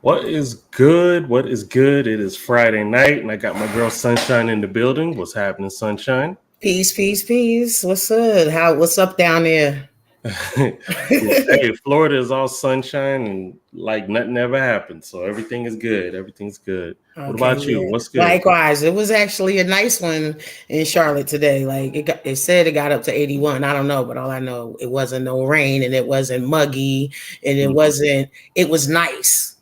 What is good? What is good? It is Friday night, and I got my girl Sunshine in the building. What's happening, Sunshine? Peace, peace, peace. What's up? What's up down there? Hey, Florida is all sunshine and like nothing ever happened, so everything is good. Everything's good. What Okay, about you? yeah. What's good? Likewise, it was actually a nice one in Charlotte today. Like it said it got up to 81. I don't know, but all I know it wasn't no rain and it wasn't muggy and it Mhm. wasn't. It was nice.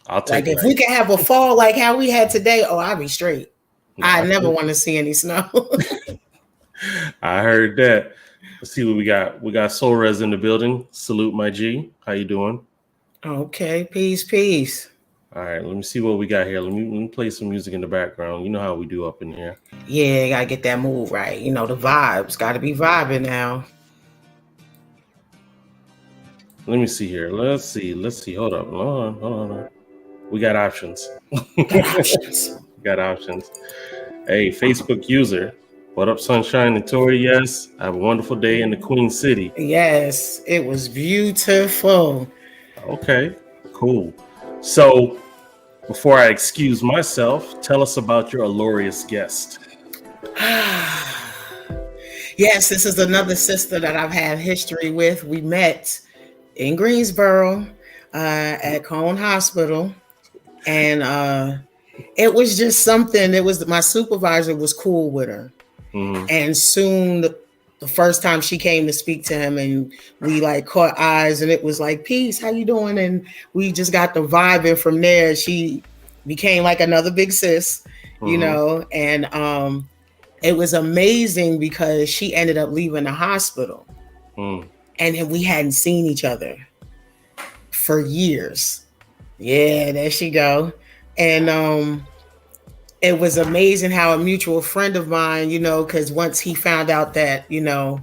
I'll take Like if we nice. could have a fall like how we had today, oh, I'd be straight. No, I I never feel want to see any snow. I heard that. Let's see what we got. We got Soul Res in the building. Salute my G. How you doing? Okay, peace, peace. All right, let me see what we got here. Let me play some music in the background. You know how we do up in here. Yeah, gotta get that move right. You know, the vibes gotta be vibing now. Let me see here. Let's see. Hold up. Hold on. We got options. Got options. Got options. Hey, Facebook user. What up, Sunshine and Tori? Yes. Have a wonderful day in the Queen City. Yes, it was beautiful. Okay, cool. So, before I excuse myself, tell us about your illustrious guest. Yes, this is another sister that I've had history with. We met in Greensboro at Cone Hospital, and it was just something. It was my supervisor was cool with her, and soon the first time she came to speak to him, and we like caught eyes, and it was like, "Peace, how you doing?" And we just got the vibe, and from there, she became like another big sis, you know, and it was amazing because she ended up leaving the hospital and then we hadn't seen each other for years. Yeah, there she go. And it was amazing how a mutual friend of mine, you know, because once he found out that, you know,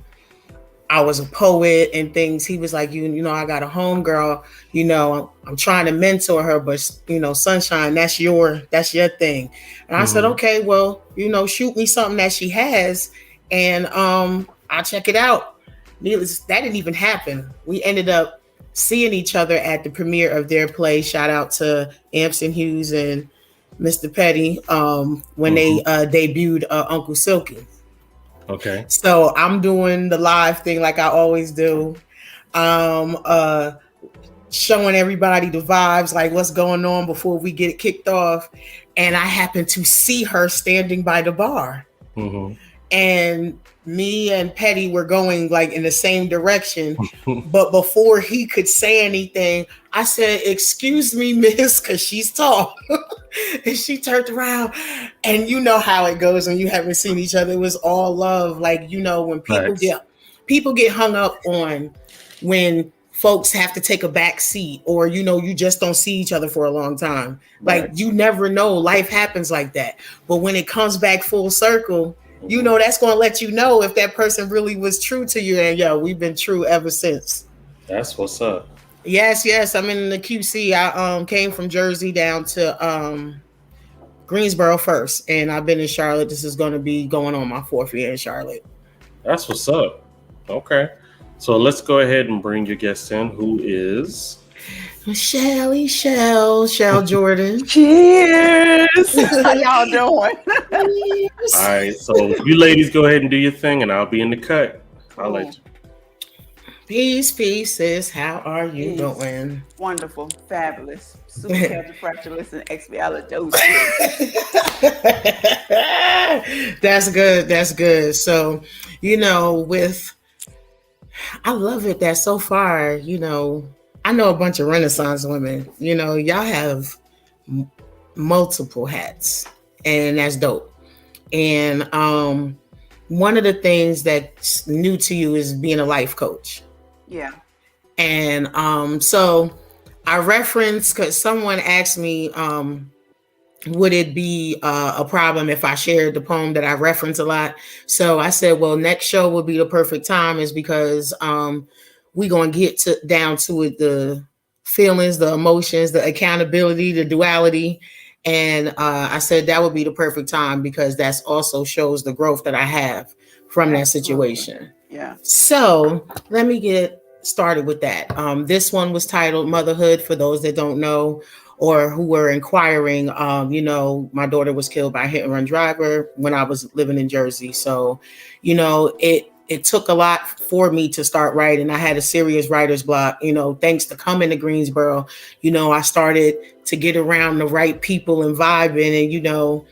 I was a poet and things, he was like, you know, I got a homegirl, you know, I'm trying to mentor her, but you know, Sunshine, that's your thing. And I said, okay, well, you know, shoot me something that she has and I'll check it out. Needless, that didn't even happen. We ended up seeing each other at the premiere of their play. Shout out to Ampson Hughes and Mr. Petty when they debuted Uncle Silky. Okay. So I'm doing the live thing like I always do. Showing everybody the vibes, like what's going on before we get kicked off. And I happened to see her standing by the bar. And me and Petty were going like in the same direction. But before he could say anything, I said, "Excuse me, miss," because she's tall. And she turned around, and you know how it goes when you haven't seen each other. It was all love. Like, you know, when people get hung up on when folks have to take a back seat, or you know, you just don't see each other for a long time. Like, you never know. Life happens like that. But when it comes back full circle, you know, that's going to let you know if that person really was true to you. And yo, we've been true ever since. That's what's up. Yes. I'm in the QC. I came from Jersey down to Greensboro first, and I've been in Charlotte. This is going to be going on my 4th year in Charlotte. That's what's up. Okay. So let's go ahead and bring your guest in, who is Shell Jordan. Cheers. How y'all doing? All right, so you ladies go ahead and do your thing, and I'll be in the cut. I'll let you. Peace, sis. How are you doing? Wonderful, fabulous, supercalifragilistic and expialidocious. That's good. So, you know, I love it that so far, you know, I know a bunch of Renaissance women. You know, y'all have multiple hats, and that's dope. And one of the things that's new to you is being a life coach. Yeah. And so I referenced, because someone asked me, would it be a problem if I shared the poem that I reference a lot? So I said, well, next show would be the perfect time, is because we're going to get down to it, the feelings, the emotions, the accountability, the duality. And I said that would be the perfect time, because that's also shows the growth that I have from that situation. Yeah. So let me get started with that. This one was titled Motherhood, for those that don't know or who were inquiring. My daughter was killed by a hit and run driver when I was living in Jersey. So, it took a lot for me to start writing. I had a serious writer's block, thanks to coming to Greensboro. I started to get around the right people and vibing and,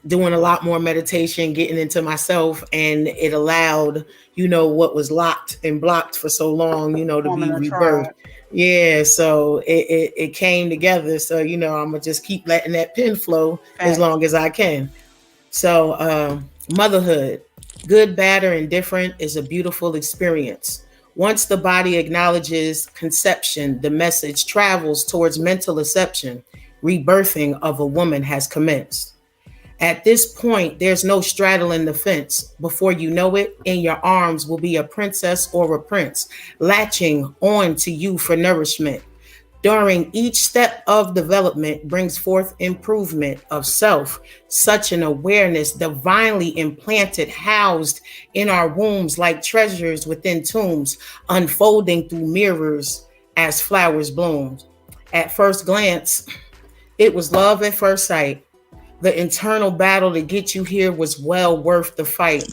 doing a lot more meditation, getting into myself, and it allowed, what was locked and blocked for so long, to be rebirthed. Yeah, so it came together. So, I'm gonna just keep letting that pen flow as long as I can. So, motherhood, good, bad, or indifferent, is a beautiful experience. Once the body acknowledges conception, the message travels towards mental acceptance. Rebirthing of a woman has commenced. At this point, there's no straddling the fence. Before you know it, in your arms will be a princess or a prince, latching on to you for nourishment. During each step of development brings forth improvement of self, such an awareness divinely implanted, housed in our wombs like treasures within tombs, unfolding through mirrors as flowers bloom. At first glance, it was love at first sight. The internal battle to get you here was well worth the fight.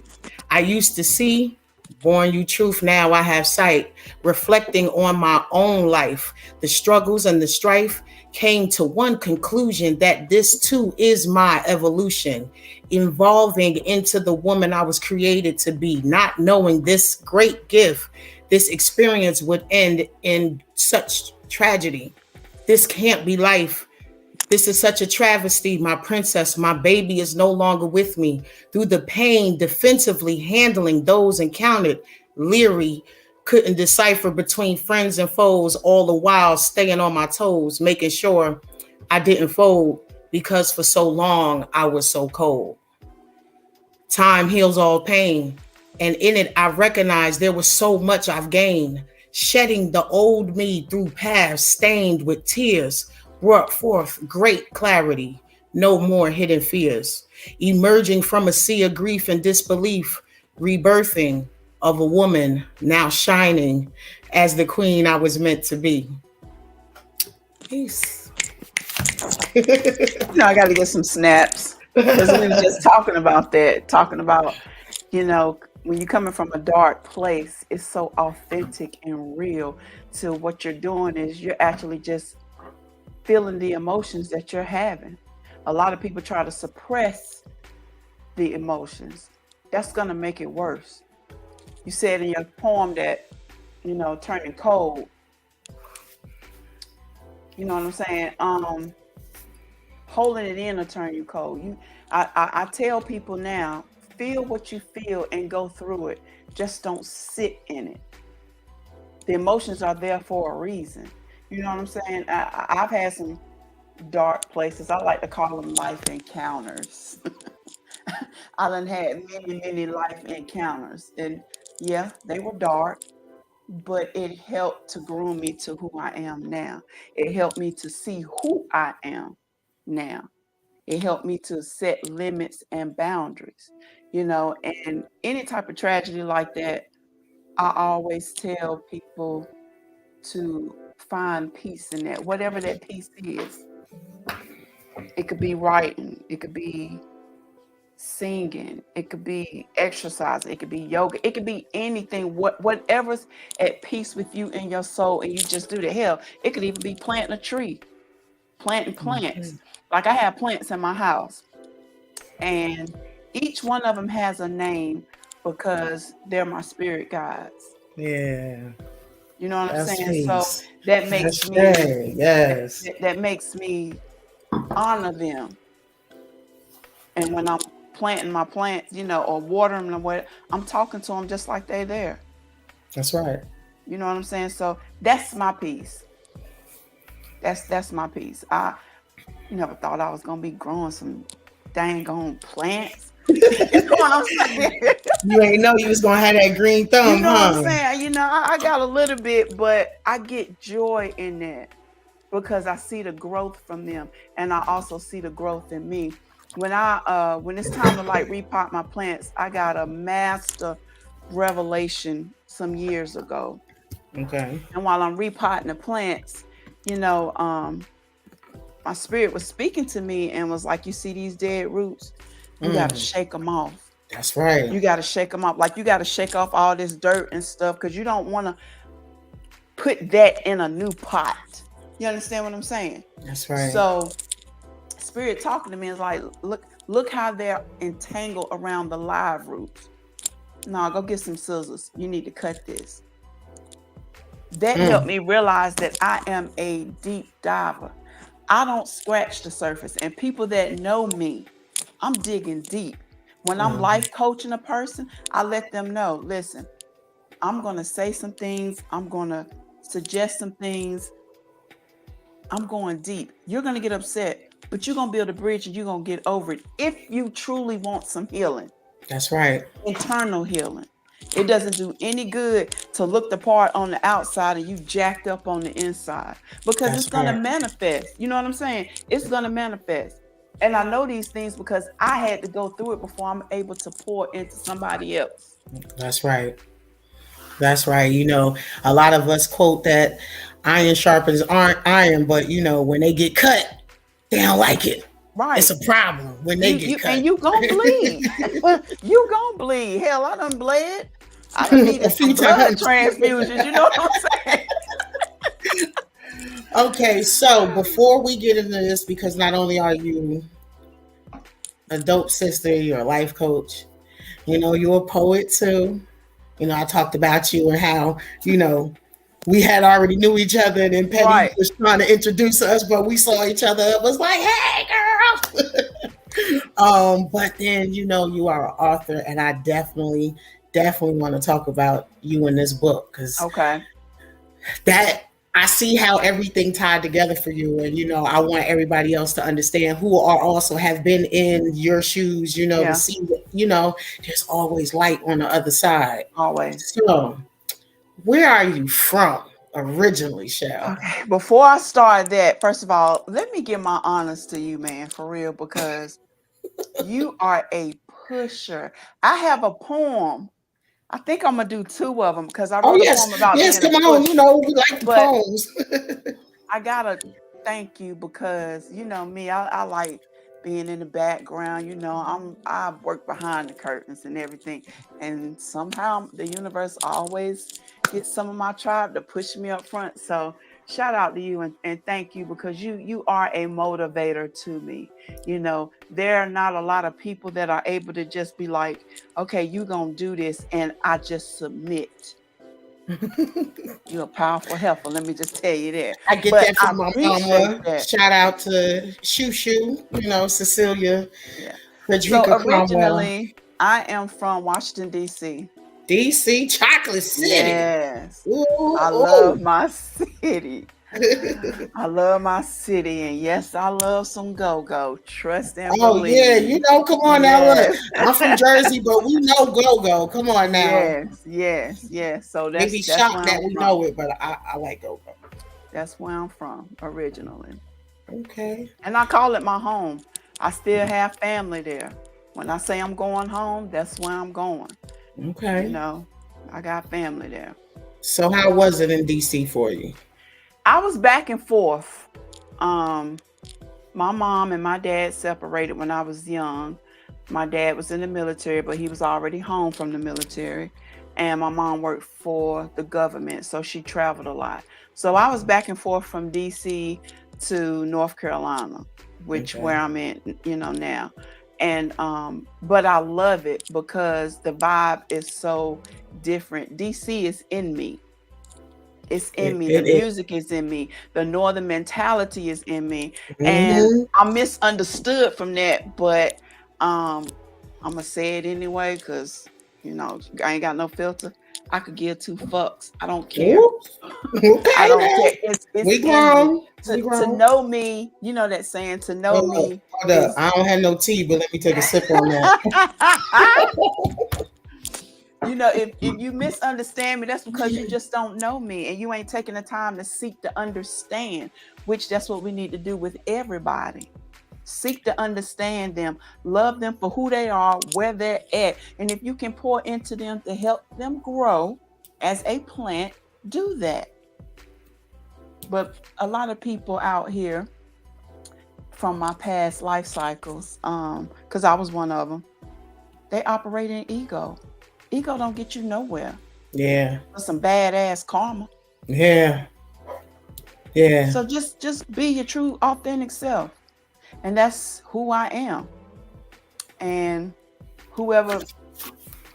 I used to see, born you truth, now I have sight. Reflecting on my own life, the struggles and the strife, came to one conclusion, that this too is my evolution, evolving into the woman I was created to be, not knowing this great gift, this experience would end in such tragedy. This can't be life. This is such a travesty. My princess, my baby is no longer with me. Through the pain, defensively handling those encountered, leery, couldn't decipher between friends and foes, all the while staying on my toes, making sure I didn't fold, because for so long I was so cold. Time heals all pain, and in it I recognized there was so much I've gained. Shedding the old me through paths stained with tears brought forth great clarity, no more hidden fears. Emerging from a sea of grief and disbelief, rebirthing of a woman now shining as the queen I was meant to be. Peace. I got to get some snaps, because we were just talking about when you're coming from a dark place, it's so authentic and real to what you're doing. Is you're actually just feeling the emotions that you're having. A lot of people try to suppress the emotions. That's going to make it worse. You said in your poem that, turning cold. You know what I'm saying? Holding it in will turn you cold. I tell people now, feel what you feel and go through it. Just don't sit in it. The emotions are there for a reason. You know what I'm saying? I've had some dark places. I like to call them life encounters. I done had many, many life encounters. And yeah, they were dark, but it helped to groom me to who I am now. It helped me to see who I am now. It helped me to set limits and boundaries, and any type of tragedy like that, I always tell people to find peace in that, whatever that peace is. It could be writing, it could be singing, it could be exercising, it could be yoga, it could be anything, whatever's at peace with you in your soul, and you just do the hell. It could even be planting a tree, planting plants. Like I have plants in my house, and each one of them has a name because they're my spirit guides. Yeah. You know what I'm saying? Peace. So that makes me, yes. That makes me honor them. And when I'm planting my plants, or watering them, I'm talking to them just like they're there. That's right. You know what I'm saying? So that's my piece. That's my piece. I never thought I was gonna be growing some dang on plants. You know what I'm saying? You ain't know you was gonna have that green thumb, you know what I'm saying? I got a little bit, but I get joy in that because I see the growth from them, and I also see the growth in me. When it's time to like repot my plants, I got a master revelation some years ago. Okay. And while I'm repotting the plants, you know, my spirit was speaking to me and was like, you see these dead roots? You got to shake them off. That's right. You got to shake them off. Like you got to shake off all this dirt and stuff because you don't want to put that in a new pot. You understand what I'm saying? That's right. So spirit talking to me is like, look how they're entangled around the live roots. No, go get some scissors. You need to cut this. That helped me realize that I am a deep diver. I don't scratch the surface. And people that know me, I'm digging deep. When I'm life coaching a person, I let them know, listen, I'm going to say some things. I'm going to suggest some things. I'm going deep. You're going to get upset, but you're going to build a bridge and you're going to get over it if you truly want some healing. That's right. Internal healing. It doesn't do any good to look the part on the outside and you jacked up on the inside because it's going to manifest. You know what I'm saying? It's going to manifest. And I know these things because I had to go through it before I'm able to pour into somebody else. That's right. That's right. You know, a lot of us quote that iron sharpens iron, but you know, when they get cut, they don't like it. Right. It's a problem when they get cut. And you gonna bleed. You gonna bleed. Hell, I done bled. I done needed some blood transfusions. You know what I'm saying? Okay, so before we get into this, because not only are you a dope sister, you're a life coach, you know, you're a poet too. You know, I talked about you and how, you know, we had already knew each other and then Petty was trying to introduce us, but we saw each other. It was like, hey, girl. But then, you know, you are an author and I definitely want to talk about you in this book because that I see how everything tied together for you. And, you know, I want everybody else to understand who are also have been in your shoes, you know, to see, you know, there's always light on the other side. Always. So where are you from originally, Shell? Okay, before I start that, first of all, let me give my honors to you, man, for real, because you are a pusher. I have a poem. I think I'm gonna do two of them because I wrote a poem about being a pusher. You know, we like the poems. I gotta thank you because you know me, I like being in the background. You know, I work behind the curtains and everything, and somehow the universe always gets some of my tribe to push me up front. So shout out to you and thank you because you are a motivator to me. You know, there are not a lot of people that are able to just be like, okay, you gonna do this, and I just submit. You're a powerful helper. Let me just tell you that. I get that from my mama. That. Shout out to Shoo, you know, Cecilia. Yeah. Frederica so originally, I am from Washington, D.C. D.C. Chocolate City. Yes. I love my city. I love my city. And yes, I love some go-go. Trust and believe. Yeah. You know, come on now. Look, I'm from Jersey, but we know go-go. Come on now. Yes. So that's maybe shocked that we know it, but I like go-go. That's where I'm from originally. Okay. And I call it my home. I still have family there. When I say I'm going home, that's where I'm going. Okay. You know, I got family there. So how was it in D.C. for you? I was back and forth. My mom and my dad separated when I was young. My dad was in the military, but he was already home from the military. And my mom worked for the government, so she traveled a lot. So I was back and forth from D.C. to North Carolina, which where I'm in, you know, now. And but I love it because the vibe is so different. DC is in me. It's in me. The music is in me. The northern mentality is in me. And I'm misunderstood from that, but I'm gonna say it anyway because you know I ain't got no filter. I could give two fucks. I don't care. I don't care. It's we grown. To know me, you know that saying, to know me. Hold up. I don't have no tea, but let me take a sip on that. You know, if you misunderstand me, that's because you just don't know me and you ain't taking the time to seek to understand, which that's what we need to do with everybody. Seek to understand them, love them for who they are, where they're at. And if you can pour into them to help them grow as a plant, do that. But a lot of people out here from my past life cycles, because I was one of them, they operate in ego. Ego don't get you nowhere. Yeah. That's some badass karma. Yeah. Yeah. So just be your true authentic self. And that's who I am. And whoever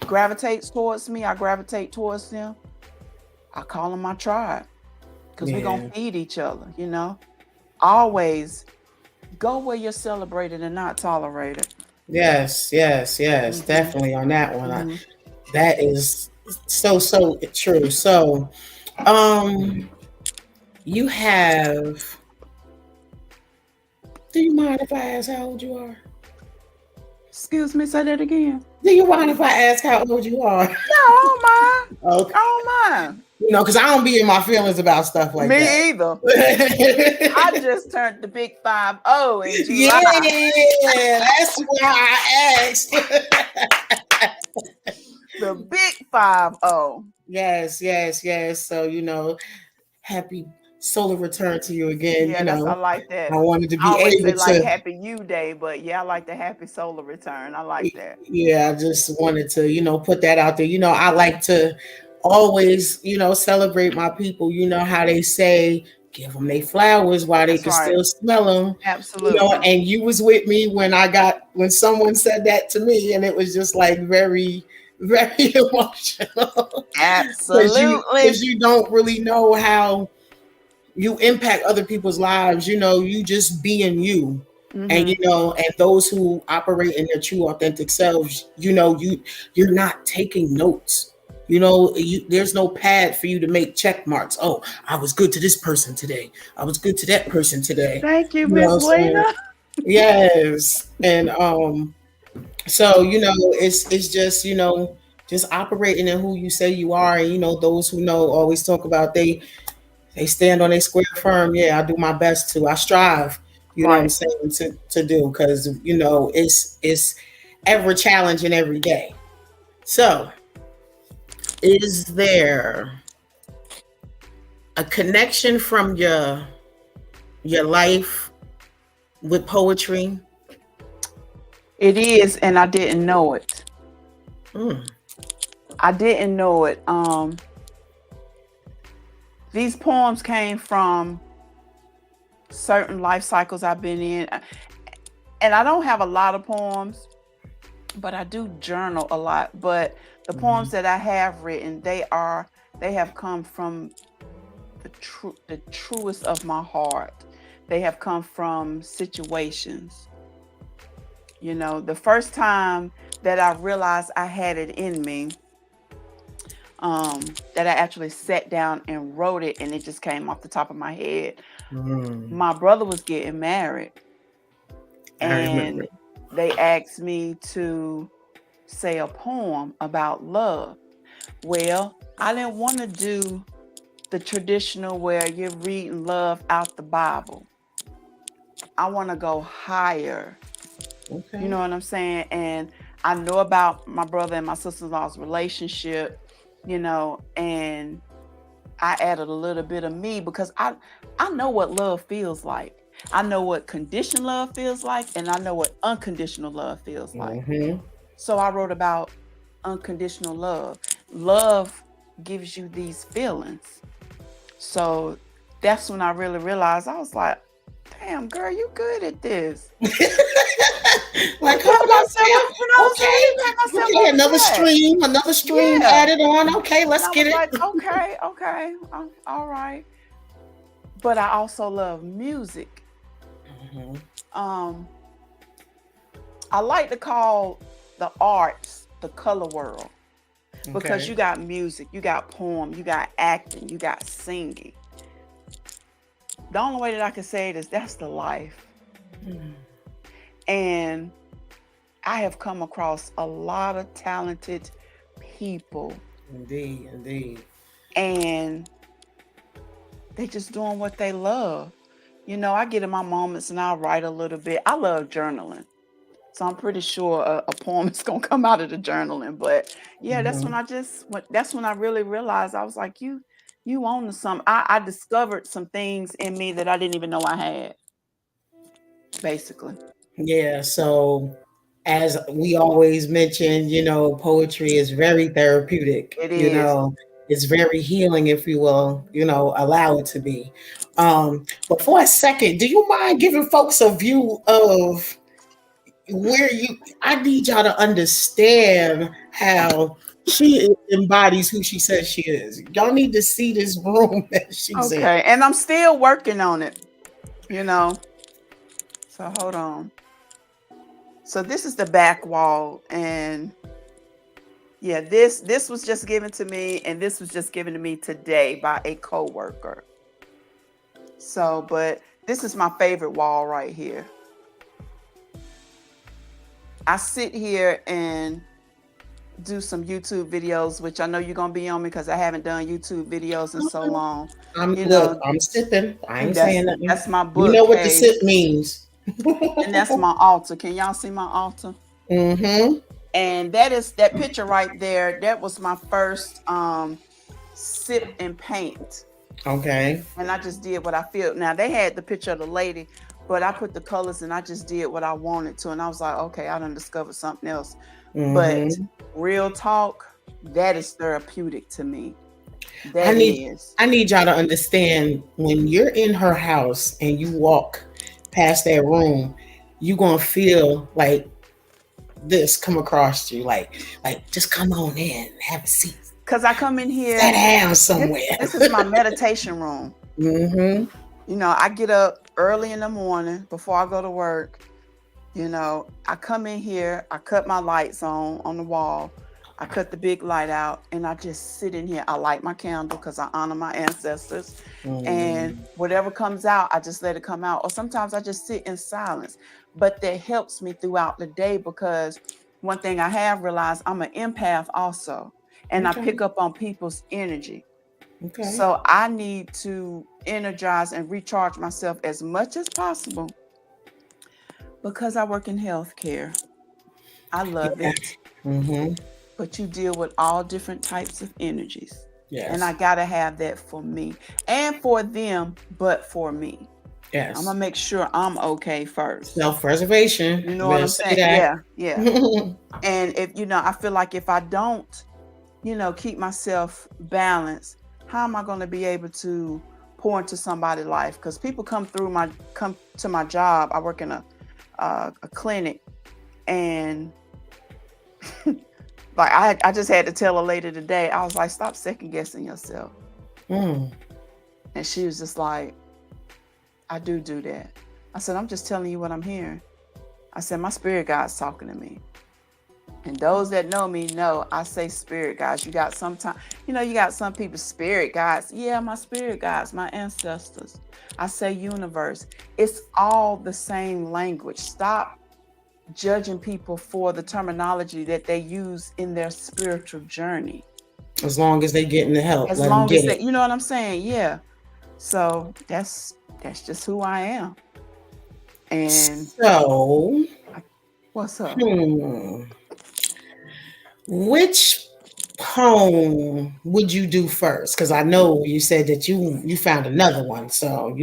gravitates towards me, I gravitate towards them. I call them my tribe. Because we're going to feed each other, you know. Always go where you're celebrated and not tolerated. Yes, definitely on that one. That is so true. So, you have. Do you mind if I ask how old you are? Excuse me, say that again. Do you mind if I ask how old you are? No, I don't mind. Okay. I don't mind. You know, because I don't be in my feelings about stuff like that. Me either. I just turned the big 5-0 in July. Yeah, that's why I asked. The big 5-0. Yes. So, you know, happy solar return to you again. Yeah, you know, I like that. I wanted to be I always able say to like Happy You Day, but yeah, I like the happy solar return. I like that. Yeah, I just wanted to, you know, put that out there. You know, I like to always, you know, celebrate my people. You know how they say, give them their flowers while they can still smell them. Absolutely. You know, and you was with me when someone said that to me, and it was just like very, very emotional. Absolutely. Because you don't really know how you impact other people's lives. You know, you just being you. And you know, and those who operate in their true authentic selves, you know, you're not taking notes. You know, there's no pad for you to make check marks. Oh, I was good to this person today. I was good to that person today. Thank you, Miss Lena. Yes. And so, you know, it's just, you know, just operating in who you say you are. And, you know, those who know always talk about they stand on a square firm. Yeah, I do my best to. I strive. You know what I'm saying, to do, because you know it's ever challenging every day. So, is there a connection from your life with poetry? It is, and I didn't know it. I didn't know it. These poems came from certain life cycles I've been in, and I don't have a lot of poems, but I do journal a lot. But the poems that I have written, they have come from the truest of my heart. They have come from situations. You know, the first time that I realized I had it in me, that I actually sat down and wrote it, and it just came off the top of my head. My brother was getting married, and they asked me to say a poem about love. Well, I didn't want to do the traditional where you're reading love out the Bible. I want to go higher. Okay. You know what I'm saying? And I know about my brother and my sister-in-law's relationship, you know, and I added a little bit of me because I know what love feels like. I know what conditional love feels like, and I know what unconditional love feels like. So I wrote about unconditional love. Love gives you these feelings. So that's when I really realized, I was like, damn, girl, you good at this. Like, okay, another stream added on. Okay, let's get it. Like, okay, all right. But I also love music. I like to call the arts the color world, because you got music, you got poem, you got acting, you got singing. The only way that I can say it is that's the life. And I have come across a lot of talented people. Indeed. And they just doing what they love. You know, I get in my moments and I'll write a little bit. I love journaling. So I'm pretty sure a poem is going to come out of the journaling. But yeah, that's when I really realized, I was like, you You own some. I discovered some things in me that I didn't even know I had. Basically. Yeah. So, as we always mention, poetry is very therapeutic. It is. It's very healing, if you will, allow it to be. But for a second, do you mind giving folks a view of where I need y'all to understand how she embodies who she says she is. Y'all need to see this room that she's in. Okay. And I'm still working on it. So hold on. So this is the back wall, and yeah, this was just given to me, and this was just given to me today by a coworker. So, but this is my favorite wall right here. I sit here and do some YouTube videos, which I know you're gonna be on me because I haven't done YouTube videos in so long. I'm sipping. I ain't saying nothing. That's my book. You know what the sip means. And that's my altar. Can y'all see my altar? Mm-hmm. And that picture right there, that was my first sip and paint. Okay. And I just did what I feel. Now they had the picture of the lady, but I put the colors and I just did what I wanted to. And I was like, okay, I done discovered something else. Mm-hmm. But real talk, that is therapeutic to me. I need y'all to understand, when you're in her house and you walk past that room, you're gonna feel like this come across you, like just come on in, have a seat. Cause I come in here, sit down somewhere. This is my meditation room. Mm-hmm. I get up early in the morning before I go to work. I come in here, I cut my lights on the wall. I cut the big light out and I just sit in here. I light my candle because I honor my ancestors. And whatever comes out, I just let it come out. Or sometimes I just sit in silence. But that helps me throughout the day, because one thing I have realized, I'm an empath also. And I pick up on people's energy. Okay. So I need to energize and recharge myself as much as possible, because I work in healthcare. I love it. Mm-hmm. But you deal with all different types of energies. Yes. And I got to have that for me and for them, but for me. Yes. I'm going to make sure I'm okay first. Self-preservation. You know what I'm saying? Yeah. And if, I feel like if I don't, keep myself balanced, how am I going to be able to pour into somebody's life? Because people come to my job. I work in a clinic, and like I just had to tell a lady today, I was like, stop second guessing yourself. And she was just like, I do that. I said, I'm just telling you what I'm hearing. I said, my spirit guide's talking to me. And those that know me know I say spirit guides. You got some people, spirit guides. Yeah, my spirit guides, my ancestors. I say universe. It's all the same language. Stop judging people for the terminology that they use in their spiritual journey. As long as they get in the help. As long as they, you know what I'm saying? Yeah. So that's just who I am. And so what's up? Which poem would you do first? Because I know you said that you found another one. So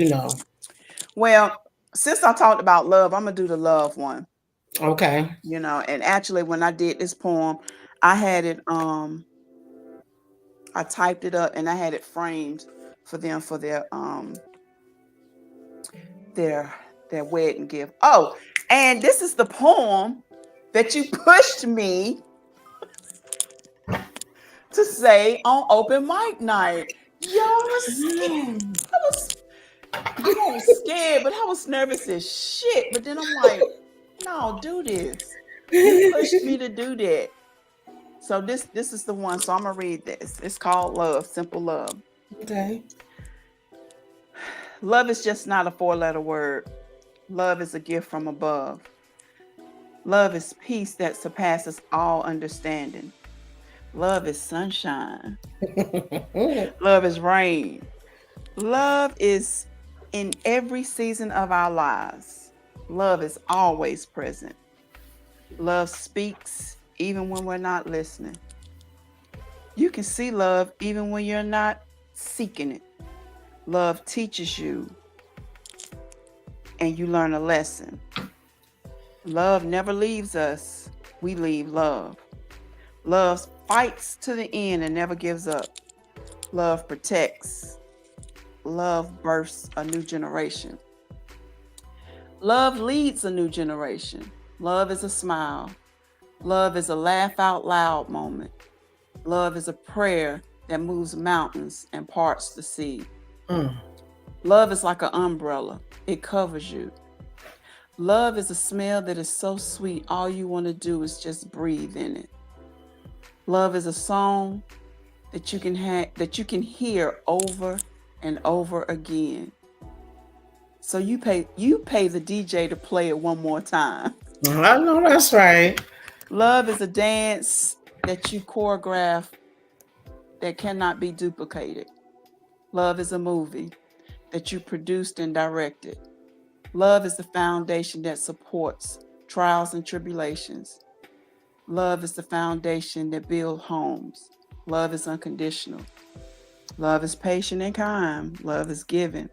Well, since I talked about love, I'm gonna do the love one. Okay. And actually when I did this poem, I had it I typed it up and I had it framed for them for their wedding gift. Oh, and this is the poem that you pushed me to say on open mic night. Y'all was scared. I was scared, but I was nervous as shit. But then I'm like, no, do this. You pushed me to do that. So this is the one. So I'm gonna read this. It's called Love, Simple Love. Okay. Love is just not a 4-letter word. Love is a gift from above. Love is peace that surpasses all understanding. Love is sunshine. Love is rain. Love is in every season of our lives. Love is always present. Love speaks even when we're not listening. You can see love even when you're not seeking it. Love teaches you and you learn a lesson. Love never leaves us. We leave love. Love fights to the end and never gives up. Love protects. Love births a new generation. Love leads a new generation. Love is a smile. Love is a laugh out loud moment. Love is a prayer that moves mountains and parts the sea. Love is like an umbrella. It covers you. Love is a smell that is so sweet, all you want to do is just breathe in it. Love is a song that you can hear over and over again. So you pay the DJ to play it one more time. I know that's right. Love is a dance that you choreograph that cannot be duplicated. Love is a movie that you produced and directed. Love is the foundation that supports trials and tribulations. Love is the foundation that builds homes. Love is unconditional. Love is patient and kind. Love is giving.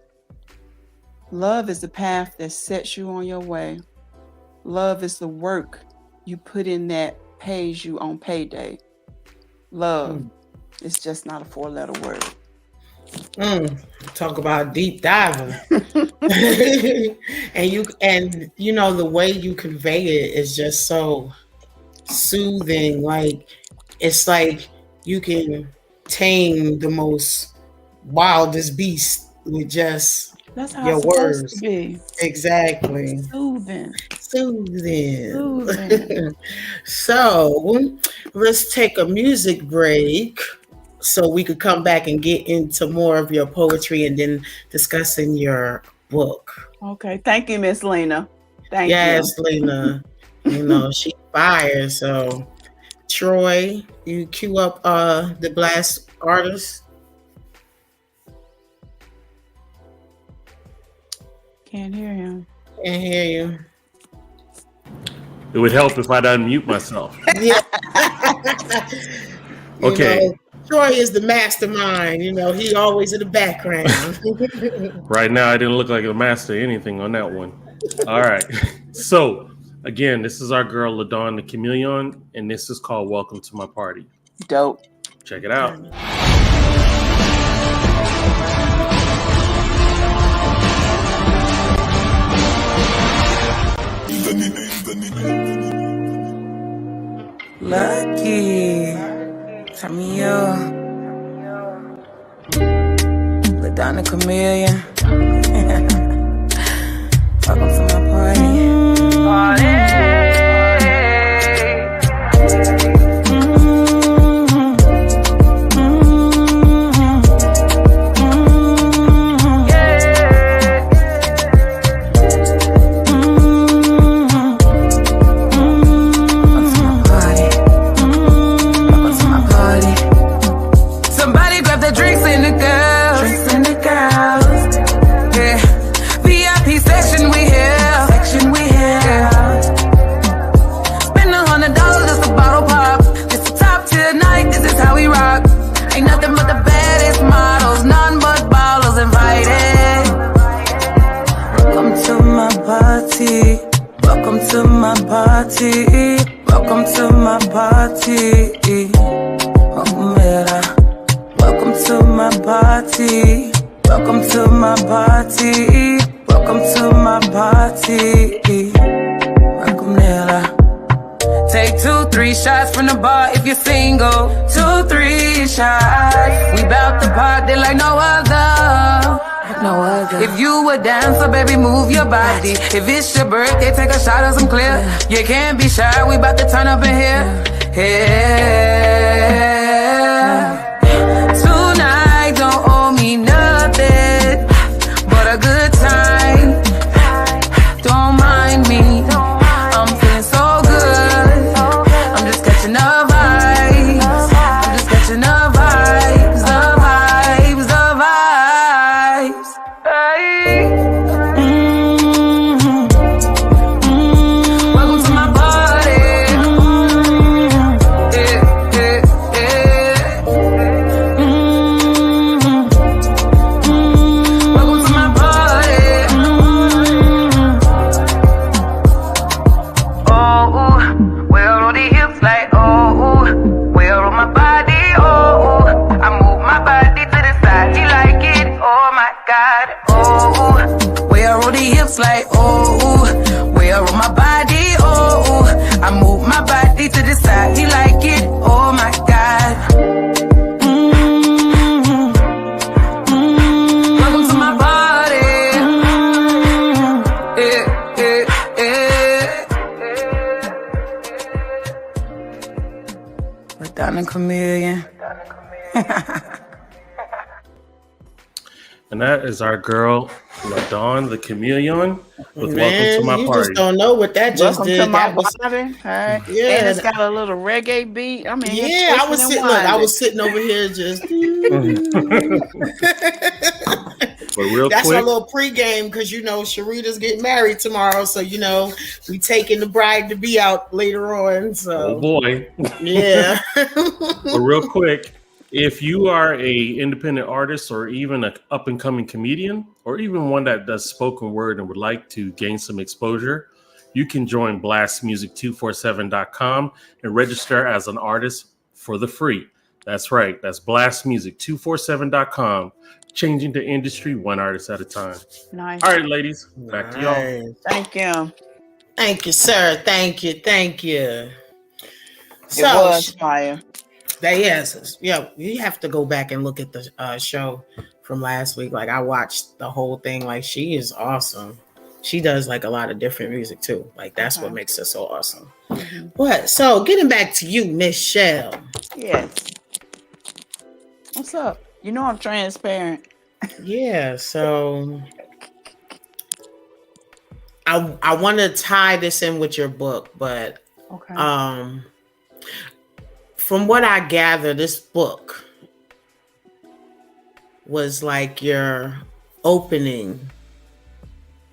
Love is the path that sets you on your way. Love is the work you put in that pays you on payday. Love is just not a 4-letter word. Talk about deep diving. and you know the way you convey it is just so soothing. Like it's like you can tame the most wildest beast with just That's how your it's words. supposed to be. Exactly. Soothing. So let's take a music break so we could come back and get into more of your poetry and then discussing your book. Okay. Thank you, Miss Lena. Thank Yes, you. Lena. You know, she fire. So Troy, you cue up the blast artist. Can't hear him. Can't hear you. It would help if I'd unmute myself. Yeah. Okay. You know, Troy is the mastermind. You know, he always in the background. Right now, I didn't look like a master of anything on that one. All right. So, again, this is our girl, LaDawn the Chameleon, and this is called Welcome to My Party. Dope. Check it out. Lucky, turn me up. LaDawn the Chameleon. Welcome to my party. Welcome to my party. Welcome to my party. Welcome to my party. Welcome to my party. Welcome to my party. Welcome, Nella. Take 2, 3 shots from the bar if you're single. 2, 3 shots. We bout to party like no other. No other. If you a dancer, baby, move your body. If it's your birthday, take a shot of some clear. You can't be shy, we bout to turn up in here. Tonight don't owe me nothing but a good time. Don't mind me, I'm feeling so good. I'm just catching the vibes. I'm just catching the vibes, the vibes, the vibes. Welcome to my party. God, oh, way I roll the hips like, oh, way I roll my body, oh, I move my body to the side, he like it, oh my God. Welcome to my party. We're done a chameleon. And that is our girl, LaDawn the Chameleon, with Man, Welcome to My you Party. just don't know what that just Welcome did. to my That was body. Hey. Yeah. And it's got a little reggae beat. I mean, yeah. I was sitting. Look, I was sitting over here just. But real That's quick, our little pregame because you know Sharita's getting married tomorrow, so you know we taking the bride to be out later on. So oh boy. yeah. But real quick, if you are a independent artist or even an up and coming comedian or even one that does spoken word and would like to gain some exposure, you can join blastmusic247.com and register as an artist for the free. That's right. That's blastmusic247.com. Changing the industry one artist at a time. Nice. All right, ladies, back to y'all. Thank you. Thank you, sir. Thank you. Thank you. It was fire. Yes, yeah. You have to go back and look at the show from last week. Like I watched the whole thing. Like she is awesome. She does like a lot of different music too. Like that's what makes her so awesome. Mm-hmm. But so getting back to you, Michelle. Yes. What's up? You know I'm transparent. Yeah. So I want to tie this in with your book, but Okay. From what I gather, this book was like your opening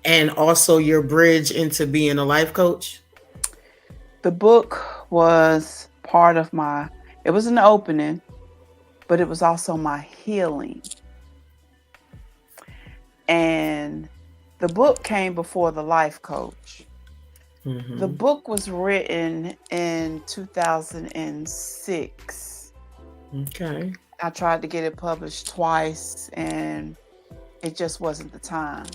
and also your bridge into being a life coach. The book was part of it was an opening, but it was also my healing. And the book came before the life coach. Mm-hmm. The book was written in 2006. Okay. I tried to get it published twice and it just wasn't the time.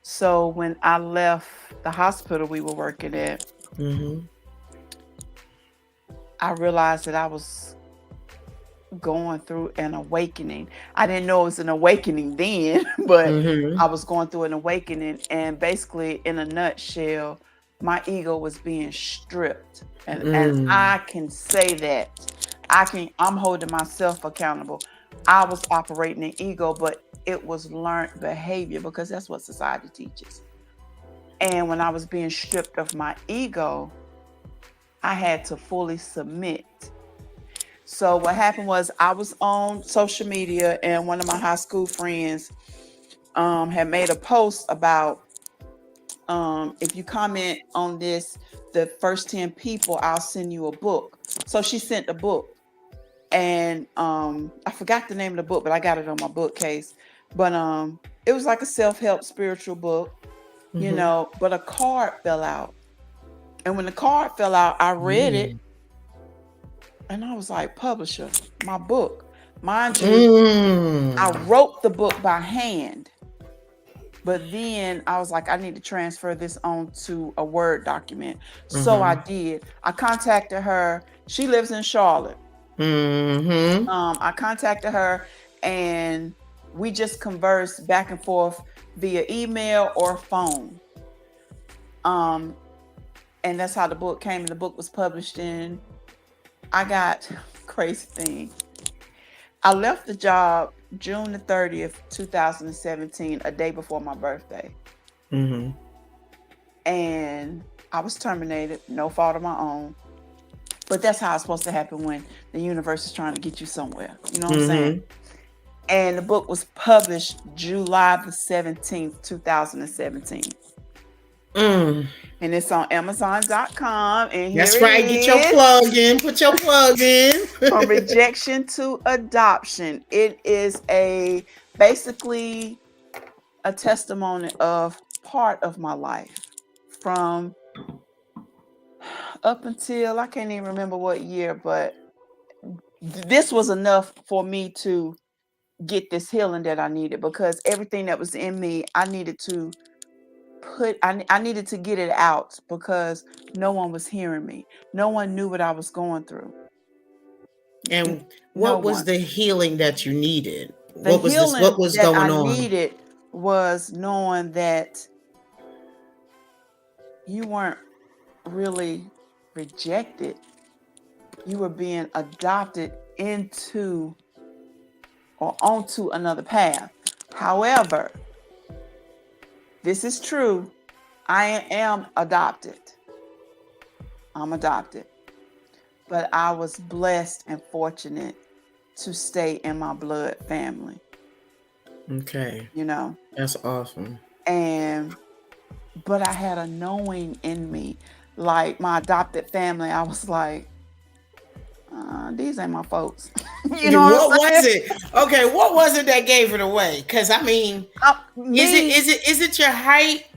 So when I left the hospital we were working at, Mm-hmm. I realized that I was going through an awakening. I didn't know it was an awakening then, but Mm-hmm. I was going through an awakening, and basically in a nutshell, my ego was being stripped. And I can say that I'm holding myself accountable. I was operating in ego, but it was learned behavior because that's what society teaches. And when I was being stripped of my ego, I had to fully submit. So what happened was I was on social media and one of my high school friends had made a post about if you comment on this, the first 10 people, I'll send you a book. So she sent a book. And I forgot the name of the book, but I got it on my bookcase. But it was like a self-help spiritual book, you know, but a card fell out. And when the card fell out, I read it. And I was like, publisher, my book. Mind you, I wrote the book by hand. But then I was like, I need to transfer this onto a Word document. So I did. I contacted her. She lives in Charlotte. I contacted her and we just conversed back and forth via email or phone. And that's how the book came. And the book was published in, I got crazy thing. I left the job June the 30th, 2017, a day before my birthday. And I was terminated, no fault of my own. But that's how it's supposed to happen when the universe is trying to get you somewhere. You know what I'm saying? And the book was published July the 17th, 2017. And it's on Amazon.com. And that's right. Get your plug in. Put your plug in. From Rejection to Adoption. It is basically a testimony of part of my life from up until, I can't even remember what year, but this was enough for me to get this healing that I needed, because everything that was in me, I needed to I needed to get it out, because no one was hearing me. No one knew what I was going through. And No what was one. the healing that you needed? The What was this? healing What was that going I on? needed was knowing that you weren't really rejected. You were being adopted into or onto another path. However, this is true. I am adopted. I'm adopted. But I was blessed and fortunate to stay in my blood family. Okay. You know? That's awesome. But I had a knowing in me. Like my adopted family, I was like, these ain't my folks. You know what was it? Okay, what was it that gave it away? Because I mean, is it your height?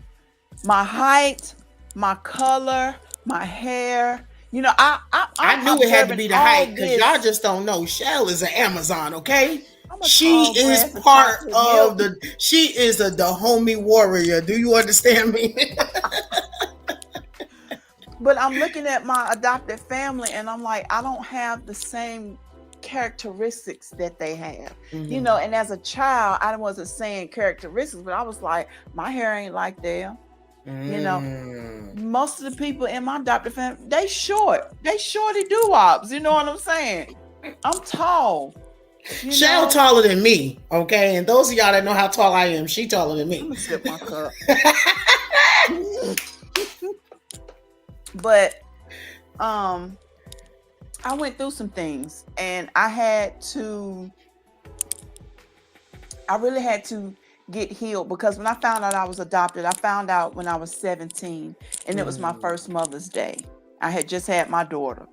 My height, my color, my hair. You know, I knew it had to be the height, because y'all just don't know. Shell is an Amazon, okay? She is part of she is the homie warrior. Do you understand me? But I'm looking at my adopted family and I'm like, I don't have the same characteristics that they have. You know, and as a child, I wasn't saying characteristics, but I was like, my hair ain't like them. You know, most of the people in my adopted family, they shorty doo-wops. You know what I'm saying? I'm tall. Shell taller than me, okay? And those of y'all that know how tall I am, she taller than me. I'm gonna sip my cup. But I went through some things, and I really had to get healed, because when I found out I was adopted, I found out when I was 17, and it was my first Mother's Day. I had just had my daughter,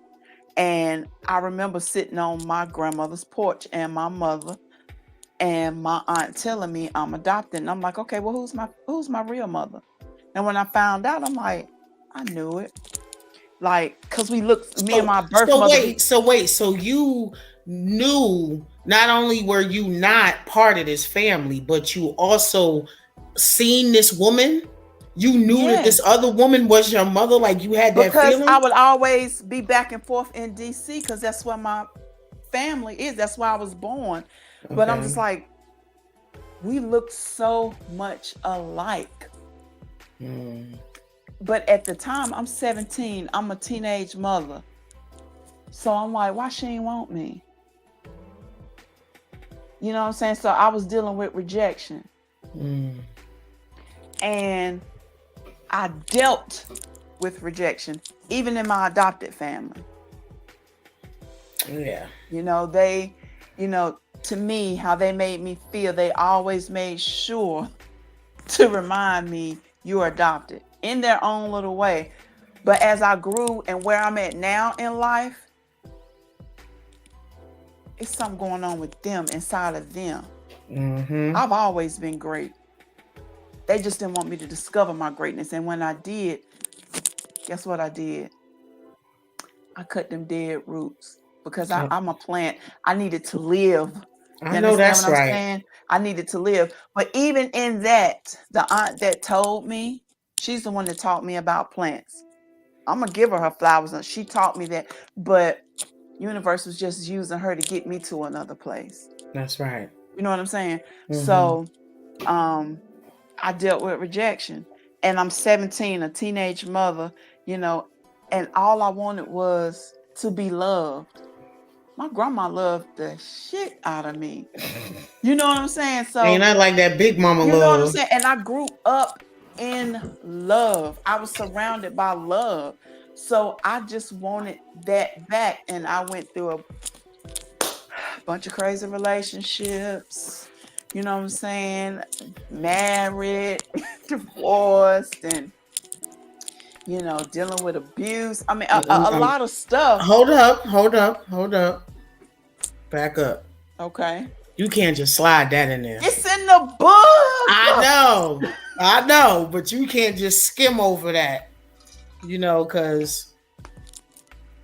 and I remember sitting on my grandmother's porch, and my mother and my aunt telling me I'm adopted, and I'm like, okay, well, who's my real mother? And when I found out, I'm like, I knew it. Like, because me and my birth mother. So you knew, not only were you not part of this family, but you also seen this woman? You knew that this other woman was your mother? Like, you had that feeling? Because I would always be back and forth in DC, because that's where my family is. That's where I was born. Okay. But I'm just like, we look so much alike. But at the time, I'm 17. I'm a teenage mother. So I'm like, why she ain't want me? You know what I'm saying? So I was dealing with rejection. And I dealt with rejection, even in my adopted family. Yeah. You know, to me, how they made me feel, they always made sure to remind me you're adopted in their own little way. But as I grew and where I'm at now in life, it's something going on with them, inside of them. I've always been great. They just didn't want me to discover my greatness. And when I did, guess what I did? I cut them dead roots, because I'm a plant. I needed to live. I know that's right. Saying? I needed to live. But even in that, the aunt that told me, she's the one that taught me about plants. I'm going to give her flowers. And she taught me that. But universe was just using her to get me to another place. That's right. You know what I'm saying? So I dealt with rejection. And I'm 17, a teenage mother, you know, and all I wanted was to be loved. My grandma loved the shit out of me. You know what I'm saying? So ain't not like that big mama love. You know what I'm saying? And I grew up in love. I was surrounded by love. So I just wanted that back. And I went through a bunch of crazy relationships. You know what I'm saying? Married, divorced, and you know, dealing with abuse. I mean, a lot of stuff. Hold up. Back up. Okay. You can't just slide that in there. It's in the book. I know, but you can't just skim over that, you know, because,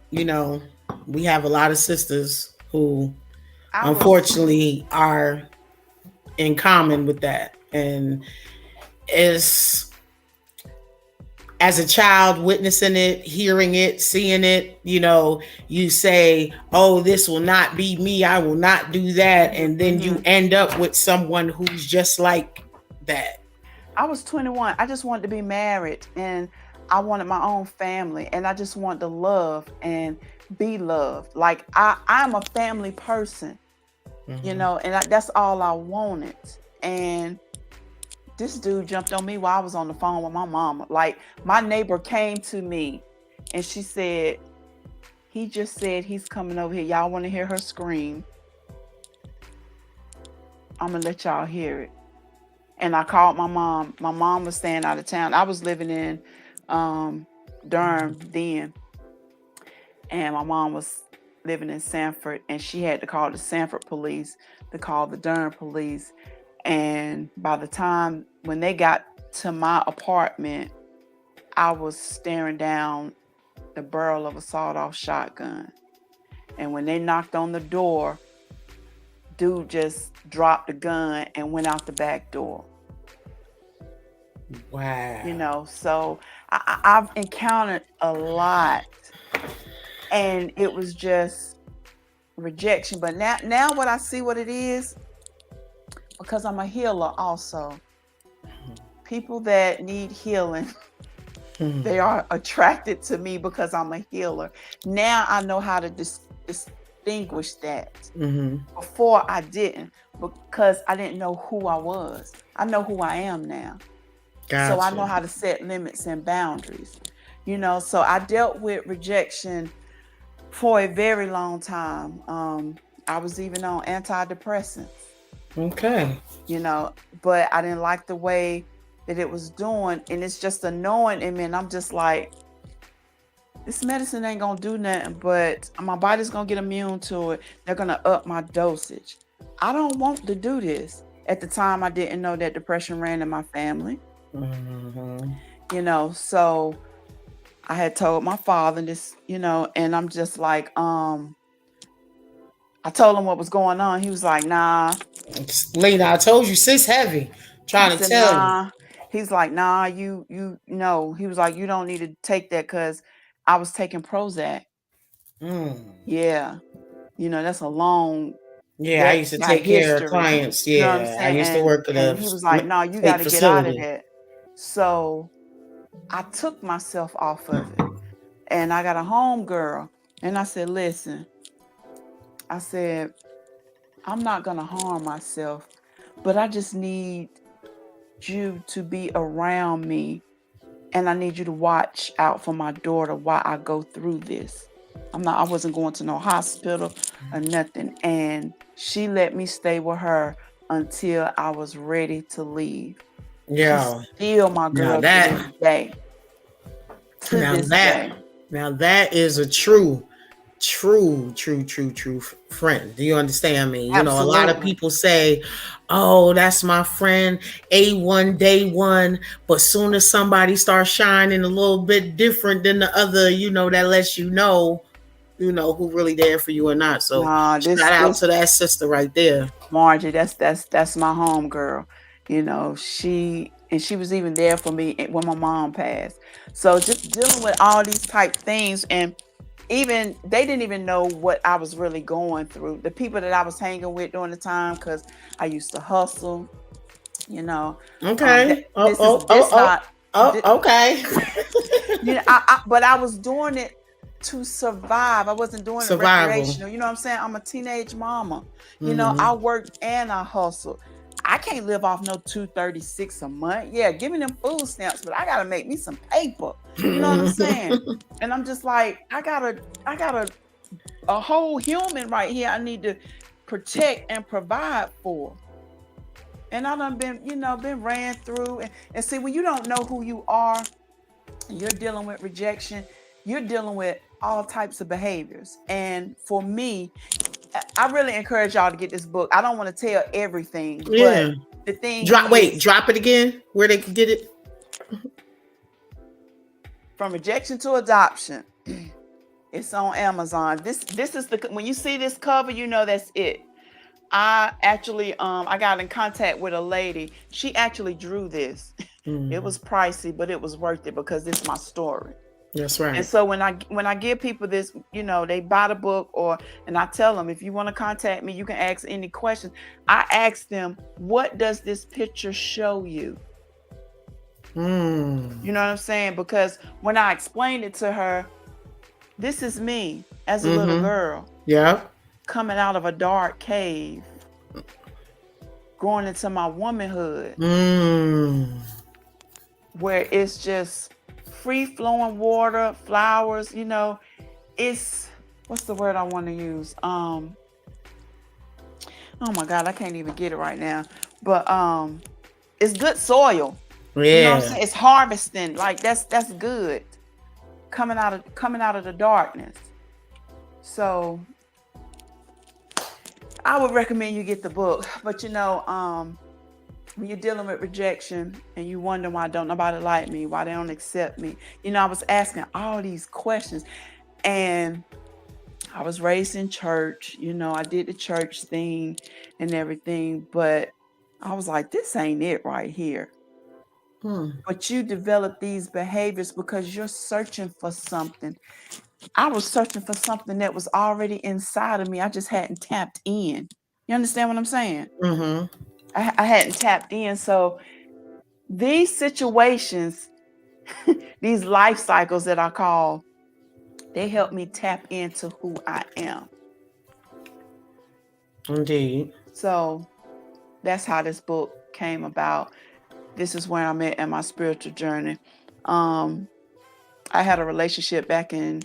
you know, we have a lot of sisters who unfortunately are in common with that. And is, as a child, witnessing it, hearing it, seeing it, you say, oh, this will not be me, I will not do that, and then you end up with someone who's just like that. I was 21. I just wanted to be married, and I wanted my own family, and I just wanted to love and be loved. Like I'm a family person, and that's all I wanted. And this dude jumped on me while I was on the phone with my mama. Like, my neighbor came to me and she said, he just said he's coming over here. Y'all want to hear her scream? I'm going to let y'all hear it. And I called my mom. My mom was staying out of town. I was living in Durham then. And my mom was living in Sanford. And she had to call the Sanford police to call the Durham police. And by the time when they got to my apartment, I was staring down the barrel of a sawed-off shotgun. And when they knocked on the door, dude just dropped the gun and went out the back door. Wow. So I've encountered a lot, and it was just rejection. But now what I see what it is, because I'm a healer also. People that need healing, they are attracted to me because I'm a healer. Now I know how to distinguish that. Before I didn't, because I didn't know who I was. I know who I am now. Gotcha. So I know how to set limits and boundaries. So I dealt with rejection for a very long time. I was even on antidepressants. Okay. But I didn't like the way that it was doing, and it's just annoying in me. And I'm just like, this medicine ain't gonna do nothing, but my body's gonna get immune to it. They're gonna up my dosage. I don't want to do this. At the time, I didn't know that depression ran in my family. So I had told my father this, and I'm just like, I told him what was going on. He was like, nah. Lena, I told you, sis heavy. Trying to tell you. He's like, nah, you know. He was like, you don't need to take that, because I was taking Prozac. Yeah. That's a long. Yeah, I used to take care of clients. Yeah, what I'm saying? I used to work at and he was like, no, you got to get out of that. So I took myself off of it. And I got a home girl. And I said, listen, I said, I'm not going to harm myself, but I just need you to be around me. And I need you to watch out for my daughter while I go through this. I wasn't going to no hospital or nothing. And she let me stay with her until I was ready to leave. Yeah. She's still my girl to this day. Now that is a true friend. Do you understand me? Absolutely. A lot of people say, oh, that's my friend, A1 day one, but soon as somebody starts shining a little bit different than the other, that lets you know who really there for you or not. So shout out to that sister right there, Margie. That's my home girl. She was even there for me when my mom passed. So just dealing with all these type things, and even they didn't even know what I was really going through. The people that I was hanging with during the time, because I used to hustle. Okay. Okay. But I was doing it to survive. I wasn't doing it recreational. You know what I'm saying? I'm a teenage mama. I worked and I hustled. I can't live off no $236 a month. Yeah, give me them food stamps, but I gotta make me some paper. You know what I'm saying? And I'm just like, I got a whole human right here I need to protect and provide for. And I done been ran through. And see, when you don't know who you are, you're dealing with rejection, you're dealing with all types of behaviors. And for me, I really encourage y'all to get this book. I don't want to tell everything, but the thing drop it again, where they can get it. From Rejection to Adoption. It's on Amazon. This is when you see this cover, that's it. I actually I got in contact with a lady. She actually drew this. It was pricey, but it was worth it because this is my story. That's right. And so when I give people this, they buy the book and I tell them, if you want to contact me, you can ask any questions. I ask them, what does this picture show you? You know what I'm saying? Because when I explained it to her, this is me as a little girl. Yeah. Coming out of a dark cave, growing into my womanhood, where it's just free flowing water, flowers, it's, what's the word I want to use? Oh my God, I can't even get it right now. But it's good soil. Yeah. You know what I'm saying? It's harvesting. Like that's good. Coming out of the darkness. So I would recommend you get the book. But when you're dealing with rejection and you wonder why don't nobody like me, why they don't accept me, I was asking all these questions. And I was raised in church, I did the church thing and everything, but I was like, this ain't it right here. But you develop these behaviors because you're searching for something. I was searching for something that was already inside of me. I just hadn't tapped in. You understand what I'm saying? I hadn't tapped in. So these situations, these life cycles that I call, they help me tap into who I am. Indeed. So that's how this book came about. This is where I'm at in my spiritual journey. I had a relationship back in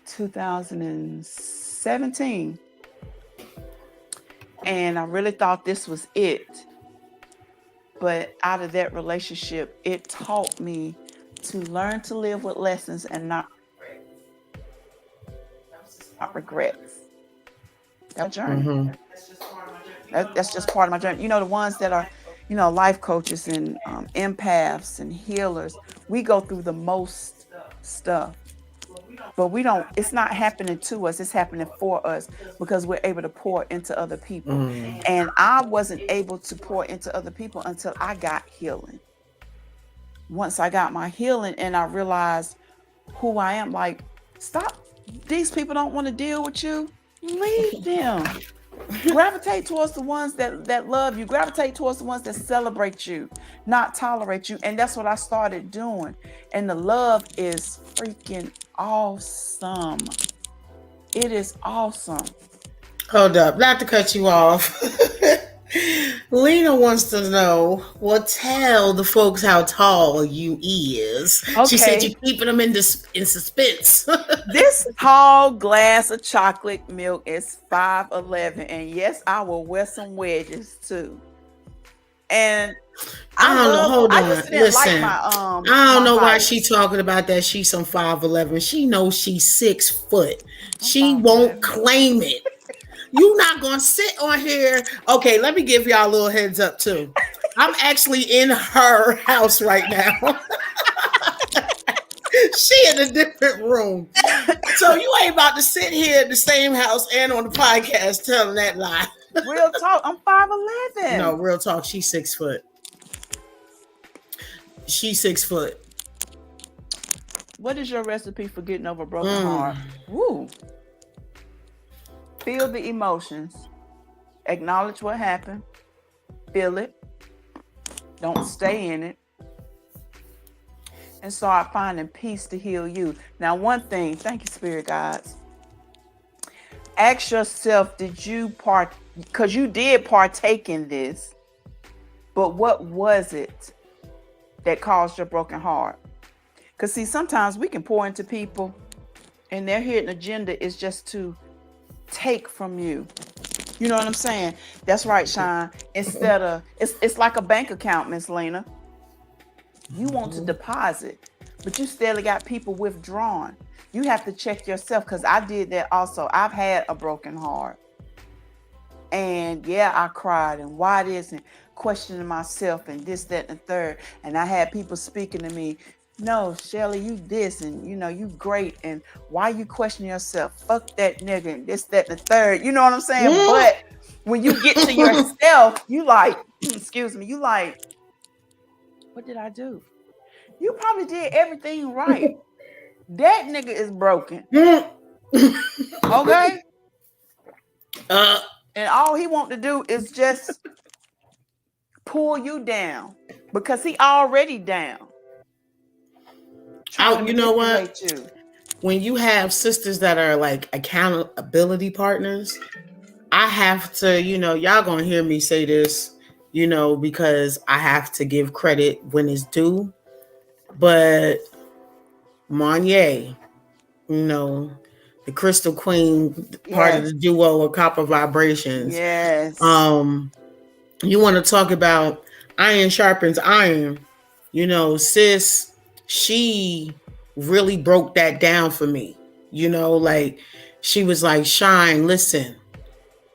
2017. And I really thought this was it. But out of that relationship, it taught me to learn to live with lessons and not regrets. That's a journey. That's just part of my journey. The ones that are, life coaches and empaths and healers, we go through the most stuff. But it's not happening to us, it's happening for us because we're able to pour into other people. And I wasn't able to pour into other people until I got healing. Once I got my healing and I realized who I am, like, stop. These people don't want to deal with you. Leave them. Gravitate towards the ones that love you. Gravitate towards the ones that celebrate you, not tolerate you. And that's what I started doing. And the love is freaking awesome. It is awesome. Hold up, not to cut you off. Lena wants to know, tell the folks how tall you is. Okay. She said you're keeping them in suspense. This tall glass of chocolate milk is 5'11", and yes, I will wear some wedges too. And I don't know. Hold on. Listen, I don't know why she talking about that. She's some 5'11". She knows she's 6 foot. She won't claim it. You're not gonna sit on here. Okay, let me give y'all a little heads up too. I'm actually in her house right now. She in a different room. So you ain't about to sit here in the same house and on the podcast telling that lie. Real talk, I'm 5'11". No, real talk, she's 6 foot. She's 6 foot. What is your recipe for getting over a broken heart? Woo. Feel the emotions. Acknowledge what happened. Feel it. Don't stay in it. And start finding peace to heal you. Now, one thing, thank you, Spirit Guides. Ask yourself, because you did partake in this, but what was it that caused your broken heart? Because see, sometimes we can pour into people and their hidden agenda is just to take from you. You know what I'm saying? That's right, Sean. Instead of, it's like a bank account, Miss Lena. You want to deposit, but you still got people withdrawing. You have to check yourself, because I did that also. I've had a broken heart. And yeah, I cried and why this and questioning myself and this, that, and the third. And I had people speaking to me, no, Shelly, you this and you great. And why you questioning yourself? Fuck that nigga and this, that, and the third. You know what I'm saying? Yeah. But When you get to yourself, you like, excuse me, you like, what did I do? You probably did everything right. That nigga is broken. Okay? And all he want to do is just pull you down because he already down. You know what? You. When you have sisters that are like accountability partners, I have to, y'all gonna hear me say this, because I have to give credit when it's due. But Monye, the Crystal Queen, part of the duo of Copper Vibrations. Yes. You want to talk about iron sharpens iron. Sis, she really broke that down for me. Like she was like, Shine, listen,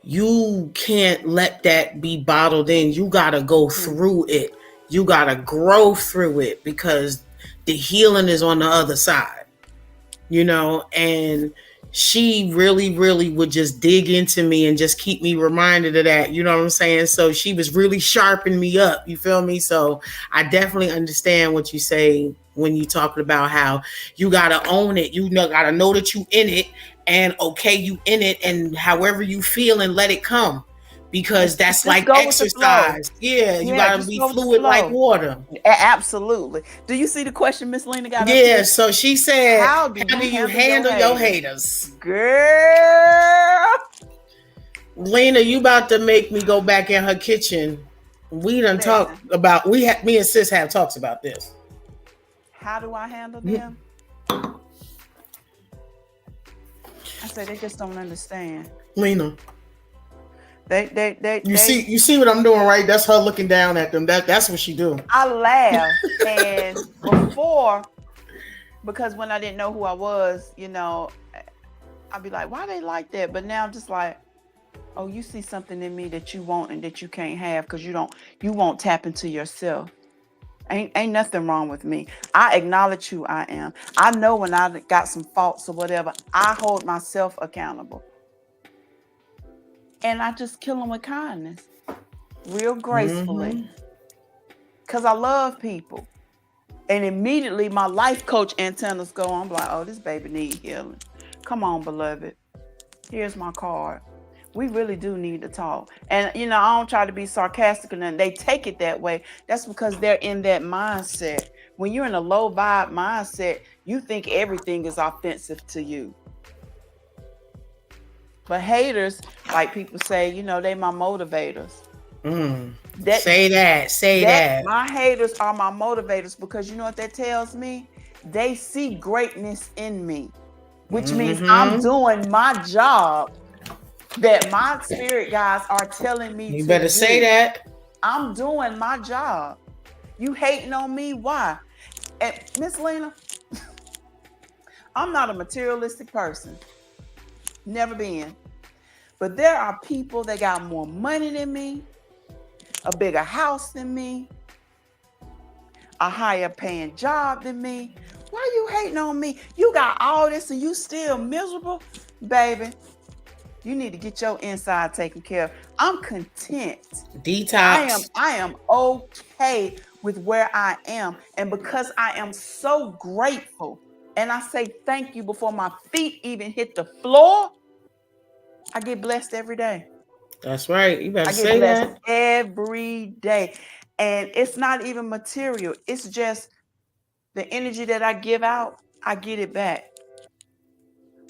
you can't let that be bottled in. You got to go through it. You got to grow through it because the healing is on the other side, and she really, really would just dig into me and just keep me reminded of that. You know what I'm saying? So she was really sharpening me up. You feel me? So I definitely understand what you say when you talking about how you got to own it. You got to know that you in it and you in it and however you feel and let it come. Because that's like exercise. Yeah, you gotta be fluid like water. Absolutely. Do you see the question Miss Lena got? Yeah, so she said, how do you handle your haters? Girl. Lena, you about to make me go back in her kitchen. We done talked about, me and sis have talks about this. How do I handle them? I say they just don't understand. Lena. You see what I'm doing, right? That's her looking down at them. That's what she do. I laugh. And before, because when I didn't know who I was, I'd be like, why they like that? But now I'm just like, oh, you see something in me that you want and that you can't have because you won't tap into yourself. Ain't nothing wrong with me. I acknowledge who I am. I know when I got some faults or whatever, I hold myself accountable. And I just kill them with kindness, real gracefully, because I love people. And immediately my life coach antennas go on. I'm like, oh, this baby need healing. Come on, beloved. Here's my card. We really do need to talk. And, I don't try to be sarcastic and they take it that way. That's because they're in that mindset. When you're in a low vibe mindset, you think everything is offensive to you. But haters, like people say, they my motivators. Say that. My haters are my motivators because you know what that tells me? They see greatness in me, which means I'm doing my job that my spirit guides are telling me you better say that. I'm doing my job. You hating on me? Why? And Miss Lena, I'm not a materialistic person. Never been. But there are people that got more money than me, a bigger house than me, a higher paying job than me. Why you hating on me? You got all this and you still miserable? Baby, you need to get your inside taken care of. I'm content. Detox. I am okay with where I am. And because I am so grateful, and I say thank you before my feet even hit the floor, I get blessed every day. That's right. You better say that. I get blessed every day. And it's not even material. It's just the energy that I give out, I get it back.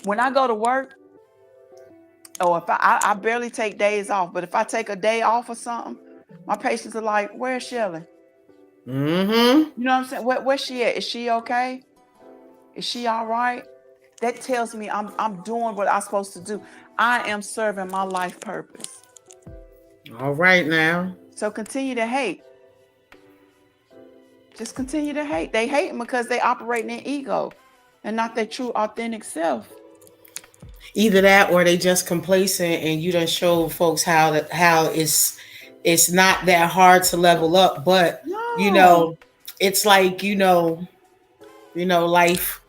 When I go to work, if I barely take days off, but if I take a day off or something, my patients are like, where's Shelly? You know what I'm saying? Where's she at? Is she okay? Is she all right? That tells me I'm doing what I'm supposed to do. I am serving my life purpose. All right now. So continue to hate. Just continue to hate. They hate because they operate in ego and not their true authentic self. Either that or they just complacent and you done show folks how it's not that hard to level up. But it's like, life.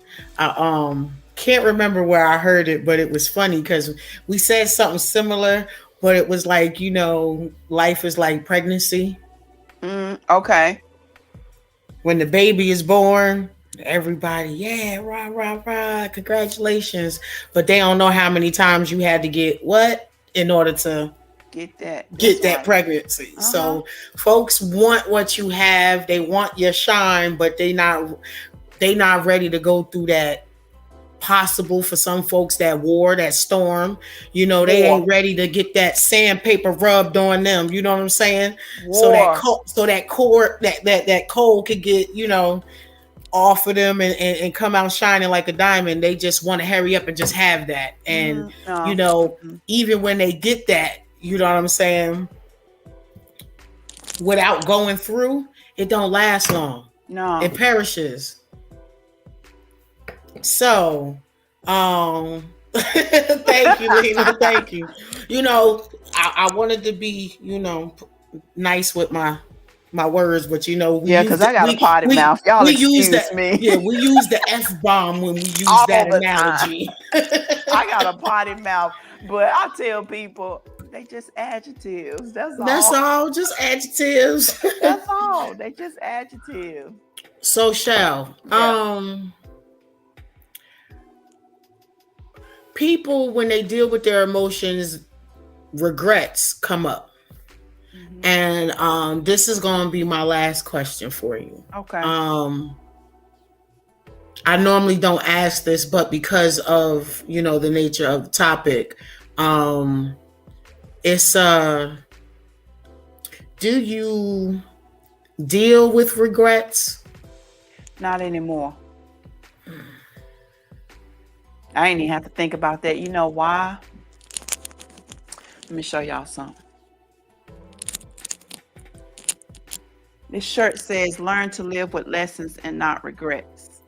Can't remember where I heard it, but it was funny because we said something similar but it was like, life is like pregnancy. Okay. When the baby is born, everybody, yeah, rah, rah, rah, congratulations. But they don't know how many times you had to get what in order to Get that. get that right. pregnancy. So folks want what you have. They want your shine, but they not ready to go through that. Possible for some folks, that war, that storm, they ain't ready to get that sandpaper rubbed on them. You know what I'm saying? So that coal could get, off of them and come out shining like a diamond. They just want to hurry up and just have that. And even when they get that, you know what I'm saying, without going through, it don't last long. No. It perishes. So, thank you, Lena. Thank you. I wanted to be, nice with my words, but because I got a potty mouth. Y'all excuse me. Yeah, we use the F-bomb when we use that analogy. I got a potty mouth, but I tell people they just adjectives. That's all. That's all, just adjectives. That's all. They just adjectives. So, Shell, people, when they deal with their emotions, regrets come up. And this is going to be my last question for you. Okay. I normally don't ask this, but because of, the nature of the topic, it's do you deal with regrets? Not anymore. I ain't even have to think about that. You know why? Let me show y'all something. This shirt says, learn to live with lessons and not regrets.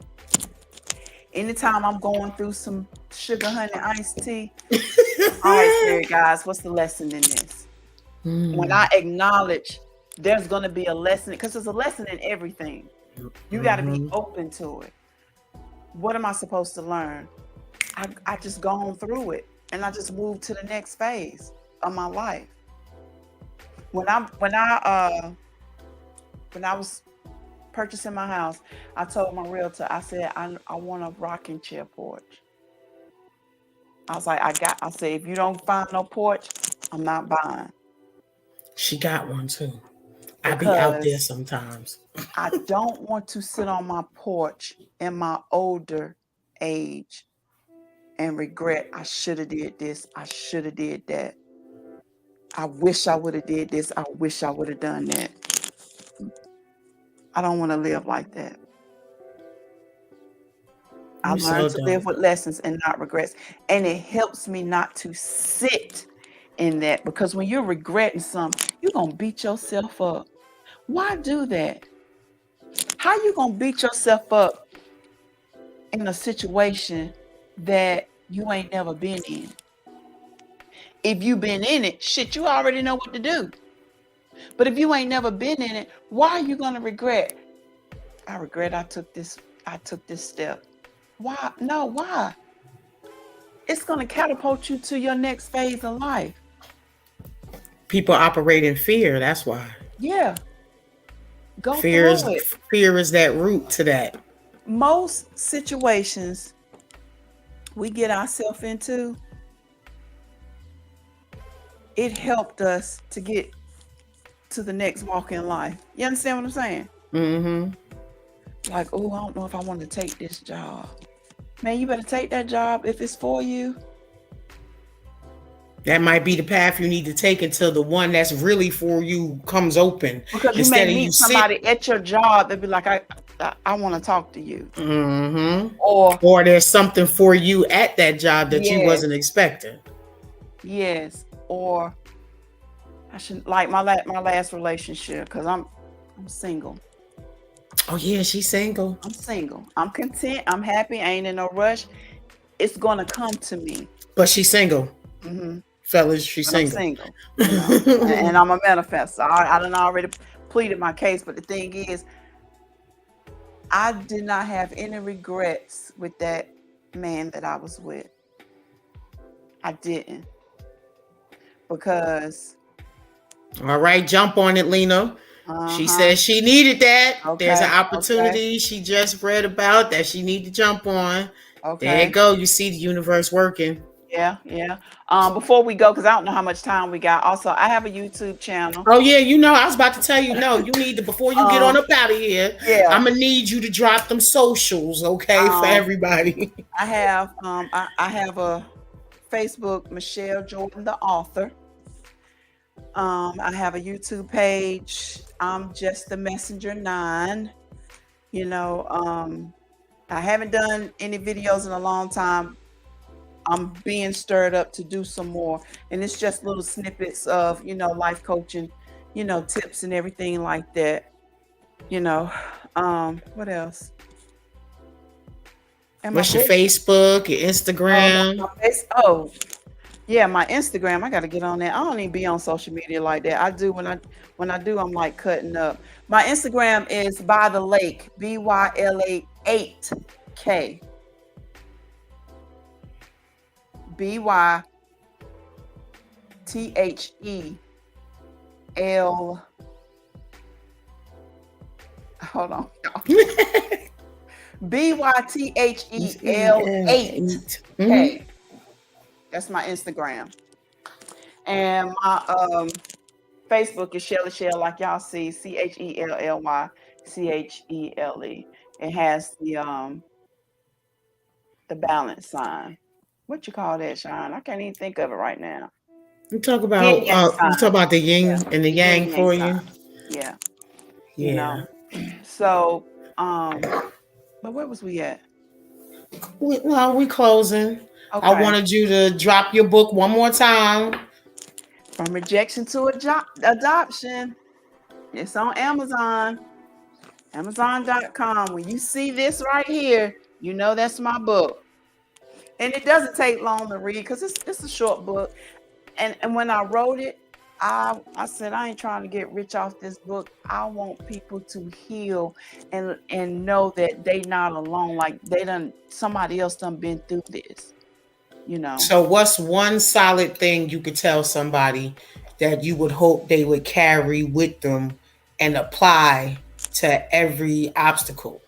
Anytime I'm going through some sugar honey iced tea, all right, Spirit guys, what's the lesson in this? When I acknowledge there's going to be a lesson, because there's a lesson in everything. You got to be open to it. What am I supposed to learn? I just gone through it, and I just moved to the next phase of my life. When I was purchasing my house, I told my realtor, I said, I want a rocking chair porch. I was like, I said, if you don't find no porch, I'm not buying. She got one too. I be out there sometimes. I don't want to sit on my porch in my older age and regret, I should have did this, I should have did that. I wish I would have did this, I wish I would have done that. I don't want to live like that. I learned to live with lessons and not regrets. And it helps me not to sit in that, because when you're regretting something, you're going to beat yourself up. Why do that? How you going to beat yourself up in a situation that you ain't never been in? If you've been in it, shit, you already know what to do. But if you ain't never been in it, why are you going to regret? I regret I took this step. Why? No, why? It's going to catapult you to your next phase of life. People operate in fear, that's why. Yeah. Go fear through it. Fear is that root to that. Most situations we get ourselves into, it helped us to get to the next walk in life. You understand what I'm saying? Mm-hmm. Like, oh, I don't know if I want to take this job. Man, you better take that job if it's for you. That might be the path you need to take until the one that's really for you comes open. Because you may meet somebody at your job that be like, I want to talk to you. Mm-hmm. Or there's something for you at that job that you wasn't expecting. Yes. Or I should, like my last relationship, because I'm single. Oh yeah, she's single. I'm single. I'm content. I'm happy. I ain't in no rush. It's gonna come to me. But she's single. Mm-hmm. Fellas, she's single. I'm single. You know? and I'm a manifestor. I done already pleaded my case, but the thing is, I did not have any regrets with that man that I was with. I didn't. because. All right, jump on it, Lena. She said she needed that. Okay, there's an opportunity she just read about that she need to jump on. Okay. There you go. You see the universe working. Yeah. Before we go, because I don't know how much time we got. Also, I have a YouTube channel. Oh yeah, I was about to tell you. No, you need to, before you get on up out of here. Yeah. I'm gonna need you to drop them socials, okay, for everybody. I have I have a Facebook, Michelle Jordan, the author. I have a YouTube page. I'm just the Messenger 9. I haven't done any videos in a long time. I'm being stirred up to do some more, and it's just little snippets of life coaching, tips and everything like that. What else? What's your Facebook, your Instagram? My Instagram. I got to get on that. I don't even be on social media like that. I do when I do. I'm like cutting up. My Instagram is by the lake. BYLA 8K. BYTHEL. Hold on. BYTHEL 8K. That's my Instagram. And my Facebook is Shelly Shell, like y'all see, CHELLY CHELE. It has the balance sign. What you call that, Sean? I can't even think of it right now. We talk about the yin and the yang for you. Yeah. So but where was we at? We closing. Okay. I wanted you to drop your book one more time. From Rejection to Adoption. It's on Amazon. Amazon.com. When you see this right here, that's my book. And it doesn't take long to read because it's a short book. And when I wrote it, I said, I ain't trying to get rich off this book. I want people to heal and know that they not alone. Like somebody else done been through this. So what's one solid thing you could tell somebody that you would hope they would carry with them and apply to every obstacle?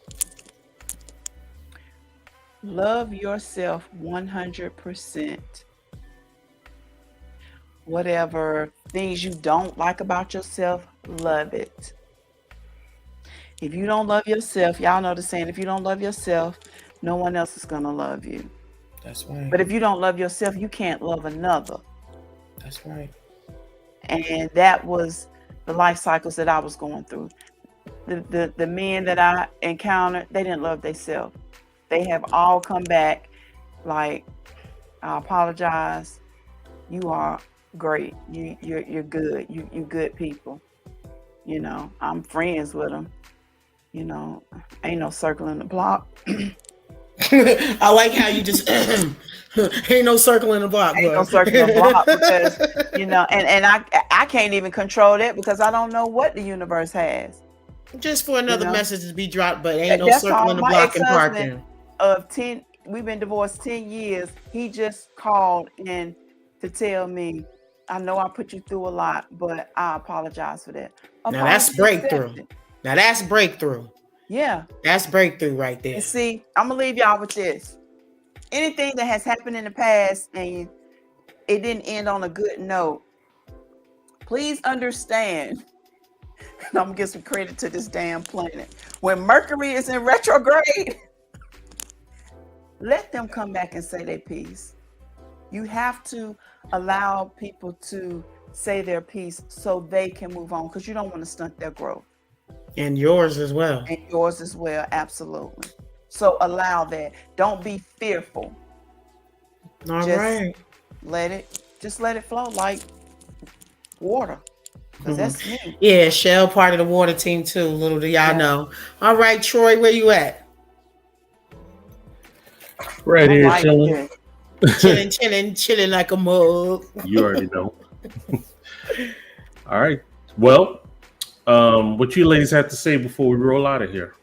Love yourself 100%. Whatever things you don't like about yourself, love it. If you don't love yourself, y'all know the saying, if you don't love yourself, no one else is going to love you. That's right. But if you don't love yourself, you can't love another. That's right. And that was the life cycles that I was going through. The men that I encountered, they didn't love themselves. They have all come back like, I apologize. You are great. You're good. You good people. I'm friends with them. Ain't no circling the block. I like how you just ain't no circling the block. Ain't no circling the block because and I can't even control that because I don't know what the universe has. Just for another message to be dropped, but ain't no circling the block and parking. We've been divorced 10 years. He just called in to tell me, I know I put you through a lot, but I apologize for that. Now that's breakthrough. Yeah. That's breakthrough right there. And see, I'm going to leave y'all with this. Anything that has happened in the past and it didn't end on a good note, please understand, and I'm going to give some credit to this damn planet. When Mercury is in retrograde, let them come back and say their piece. You have to allow people to say their piece so they can move on because you don't want to stunt their growth. And yours as well. Absolutely. So allow that. Don't be fearful. All right. Let it flow like water. Because that's me. Yeah, Shell part of the water team too. Little do y'all know. All right, Troy, where you at? Right here, chilling. Chilling like a mug. You already know. All right. Well, what you ladies have to say before we roll out of here?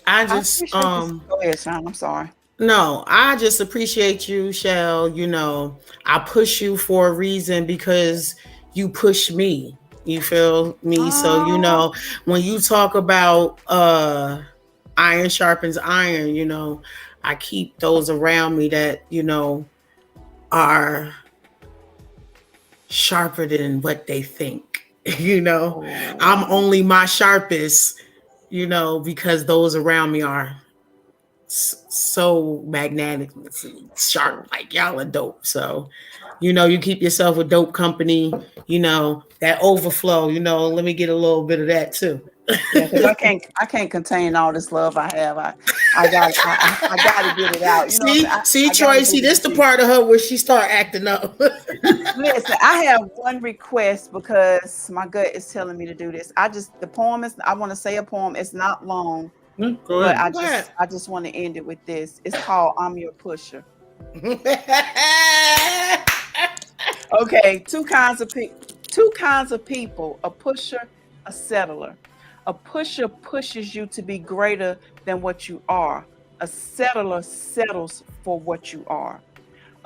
I just go ahead, Sean. I'm sorry. No, I just appreciate you, Shell. You know, I push you for a reason because you push me. You feel me? So, you know, when you talk about iron sharpens iron, you know, I keep those around me that, you know, are sharper than what they think. You know, I'm only my sharpest, you know, because those around me are so magnetically sharp, like y'all are dope. So, you know, you keep yourself a dope company, you know, that overflow, you know, let me get a little bit of that too. Yeah, because I can't contain all this love I have. I gotta get it out. You know what I'm saying? I gotta Tracy, get it this to the you. part of her where she start acting up. Listen, I have one request because my gut is telling me to do this. The poem is, I want to say a poem. It's not long, No, go but ahead. I just want to end it with this. It's called "I'm Your Pusher." Okay, two kinds of people: a pusher, a settler. A pusher pushes you to be greater than what you are. A settler settles for what you are.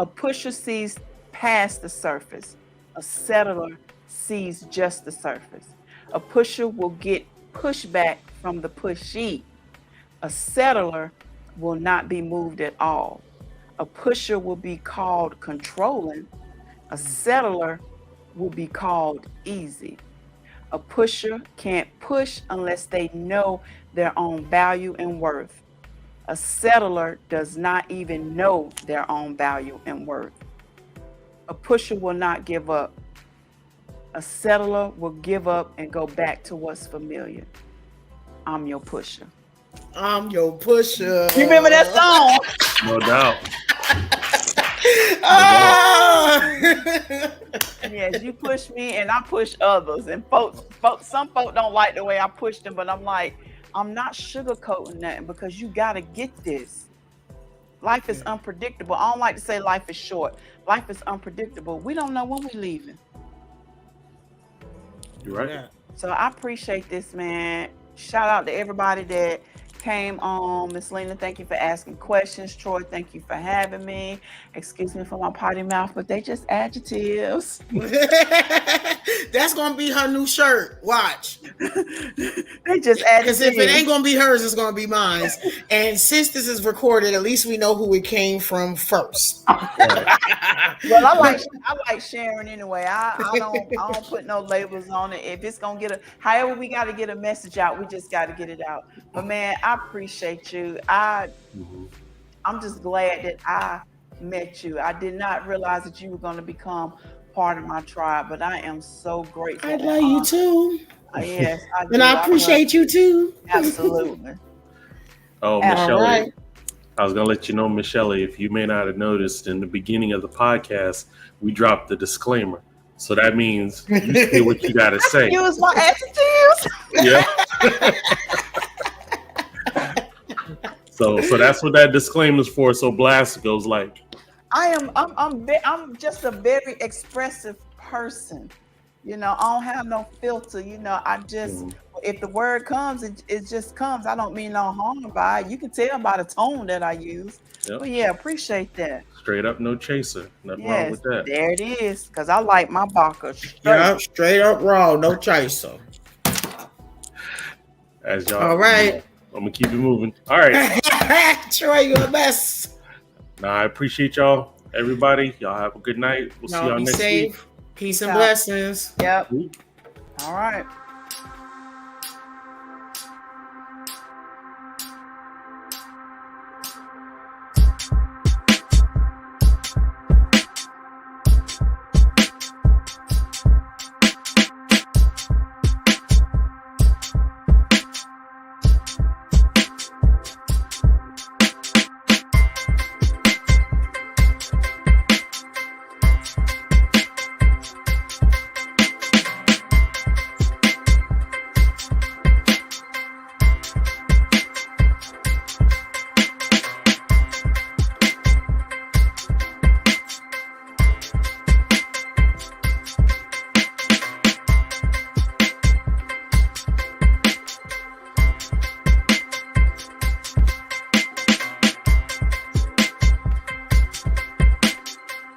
A pusher sees past the surface. A settler sees just the surface. A pusher will get pushback from the pushy. A settler will not be moved at all. A pusher will be called controlling. A settler will be called easy. A pusher can't push unless they know their own value and worth. A settler does not even know their own value and worth. A pusher will not give up. A settler will give up and go back to what's familiar. I'm your pusher. I'm your pusher. You remember that song? No doubt. Yes, you push me and I push others. And some folks don't like the way I push them, but I'm like, I'm not sugarcoating nothing because you got to get this. Life is unpredictable. I don't like to say life is short. Life is unpredictable. We don't know when we're leaving. You're right. So I appreciate this, man. Shout out to everybody that came on. Miss Lena, thank you for asking questions. Troy, thank you for having me. Excuse me for my potty mouth, but they just adjectives. That's gonna be her new shirt. Watch. They just adjectives. Because if it ain't gonna be hers, it's gonna be mine. And since this is recorded, at least we know who it came from first. Well, I like sharing anyway. I don't put no labels on it. If it's gonna however we got to get a message out, we just got to get it out. But man, I appreciate you. I'm just glad that I met you. I did not realize that you were going to become part of my tribe, but I am so grateful. I love you too. Yes, and I appreciate you too. Absolutely. Oh, Michelle, right. I was going to let you know, Michelle, if you may not have noticed in the beginning of the podcast, we dropped the disclaimer. So that means you say what you got to say. Use my adjectives. Yeah. So that's what that disclaimer is for. So Blast goes like, I'm just a very expressive person. You know, I don't have no filter. You know, I just if the word comes, it just comes. I don't mean no harm by it. You can tell by the tone that I use. Yep. But yeah, appreciate that. Straight up, no chaser. Nothing wrong with that. There it is. Because I like my baka straight. Yeah, straight up raw, no chaser. As y'all. All right. I'm gonna keep it moving. All right. Troy, you're the best. Nah, I appreciate y'all. Everybody, y'all have a good night. We'll see y'all next week. Peace and blessings. Yep. All right.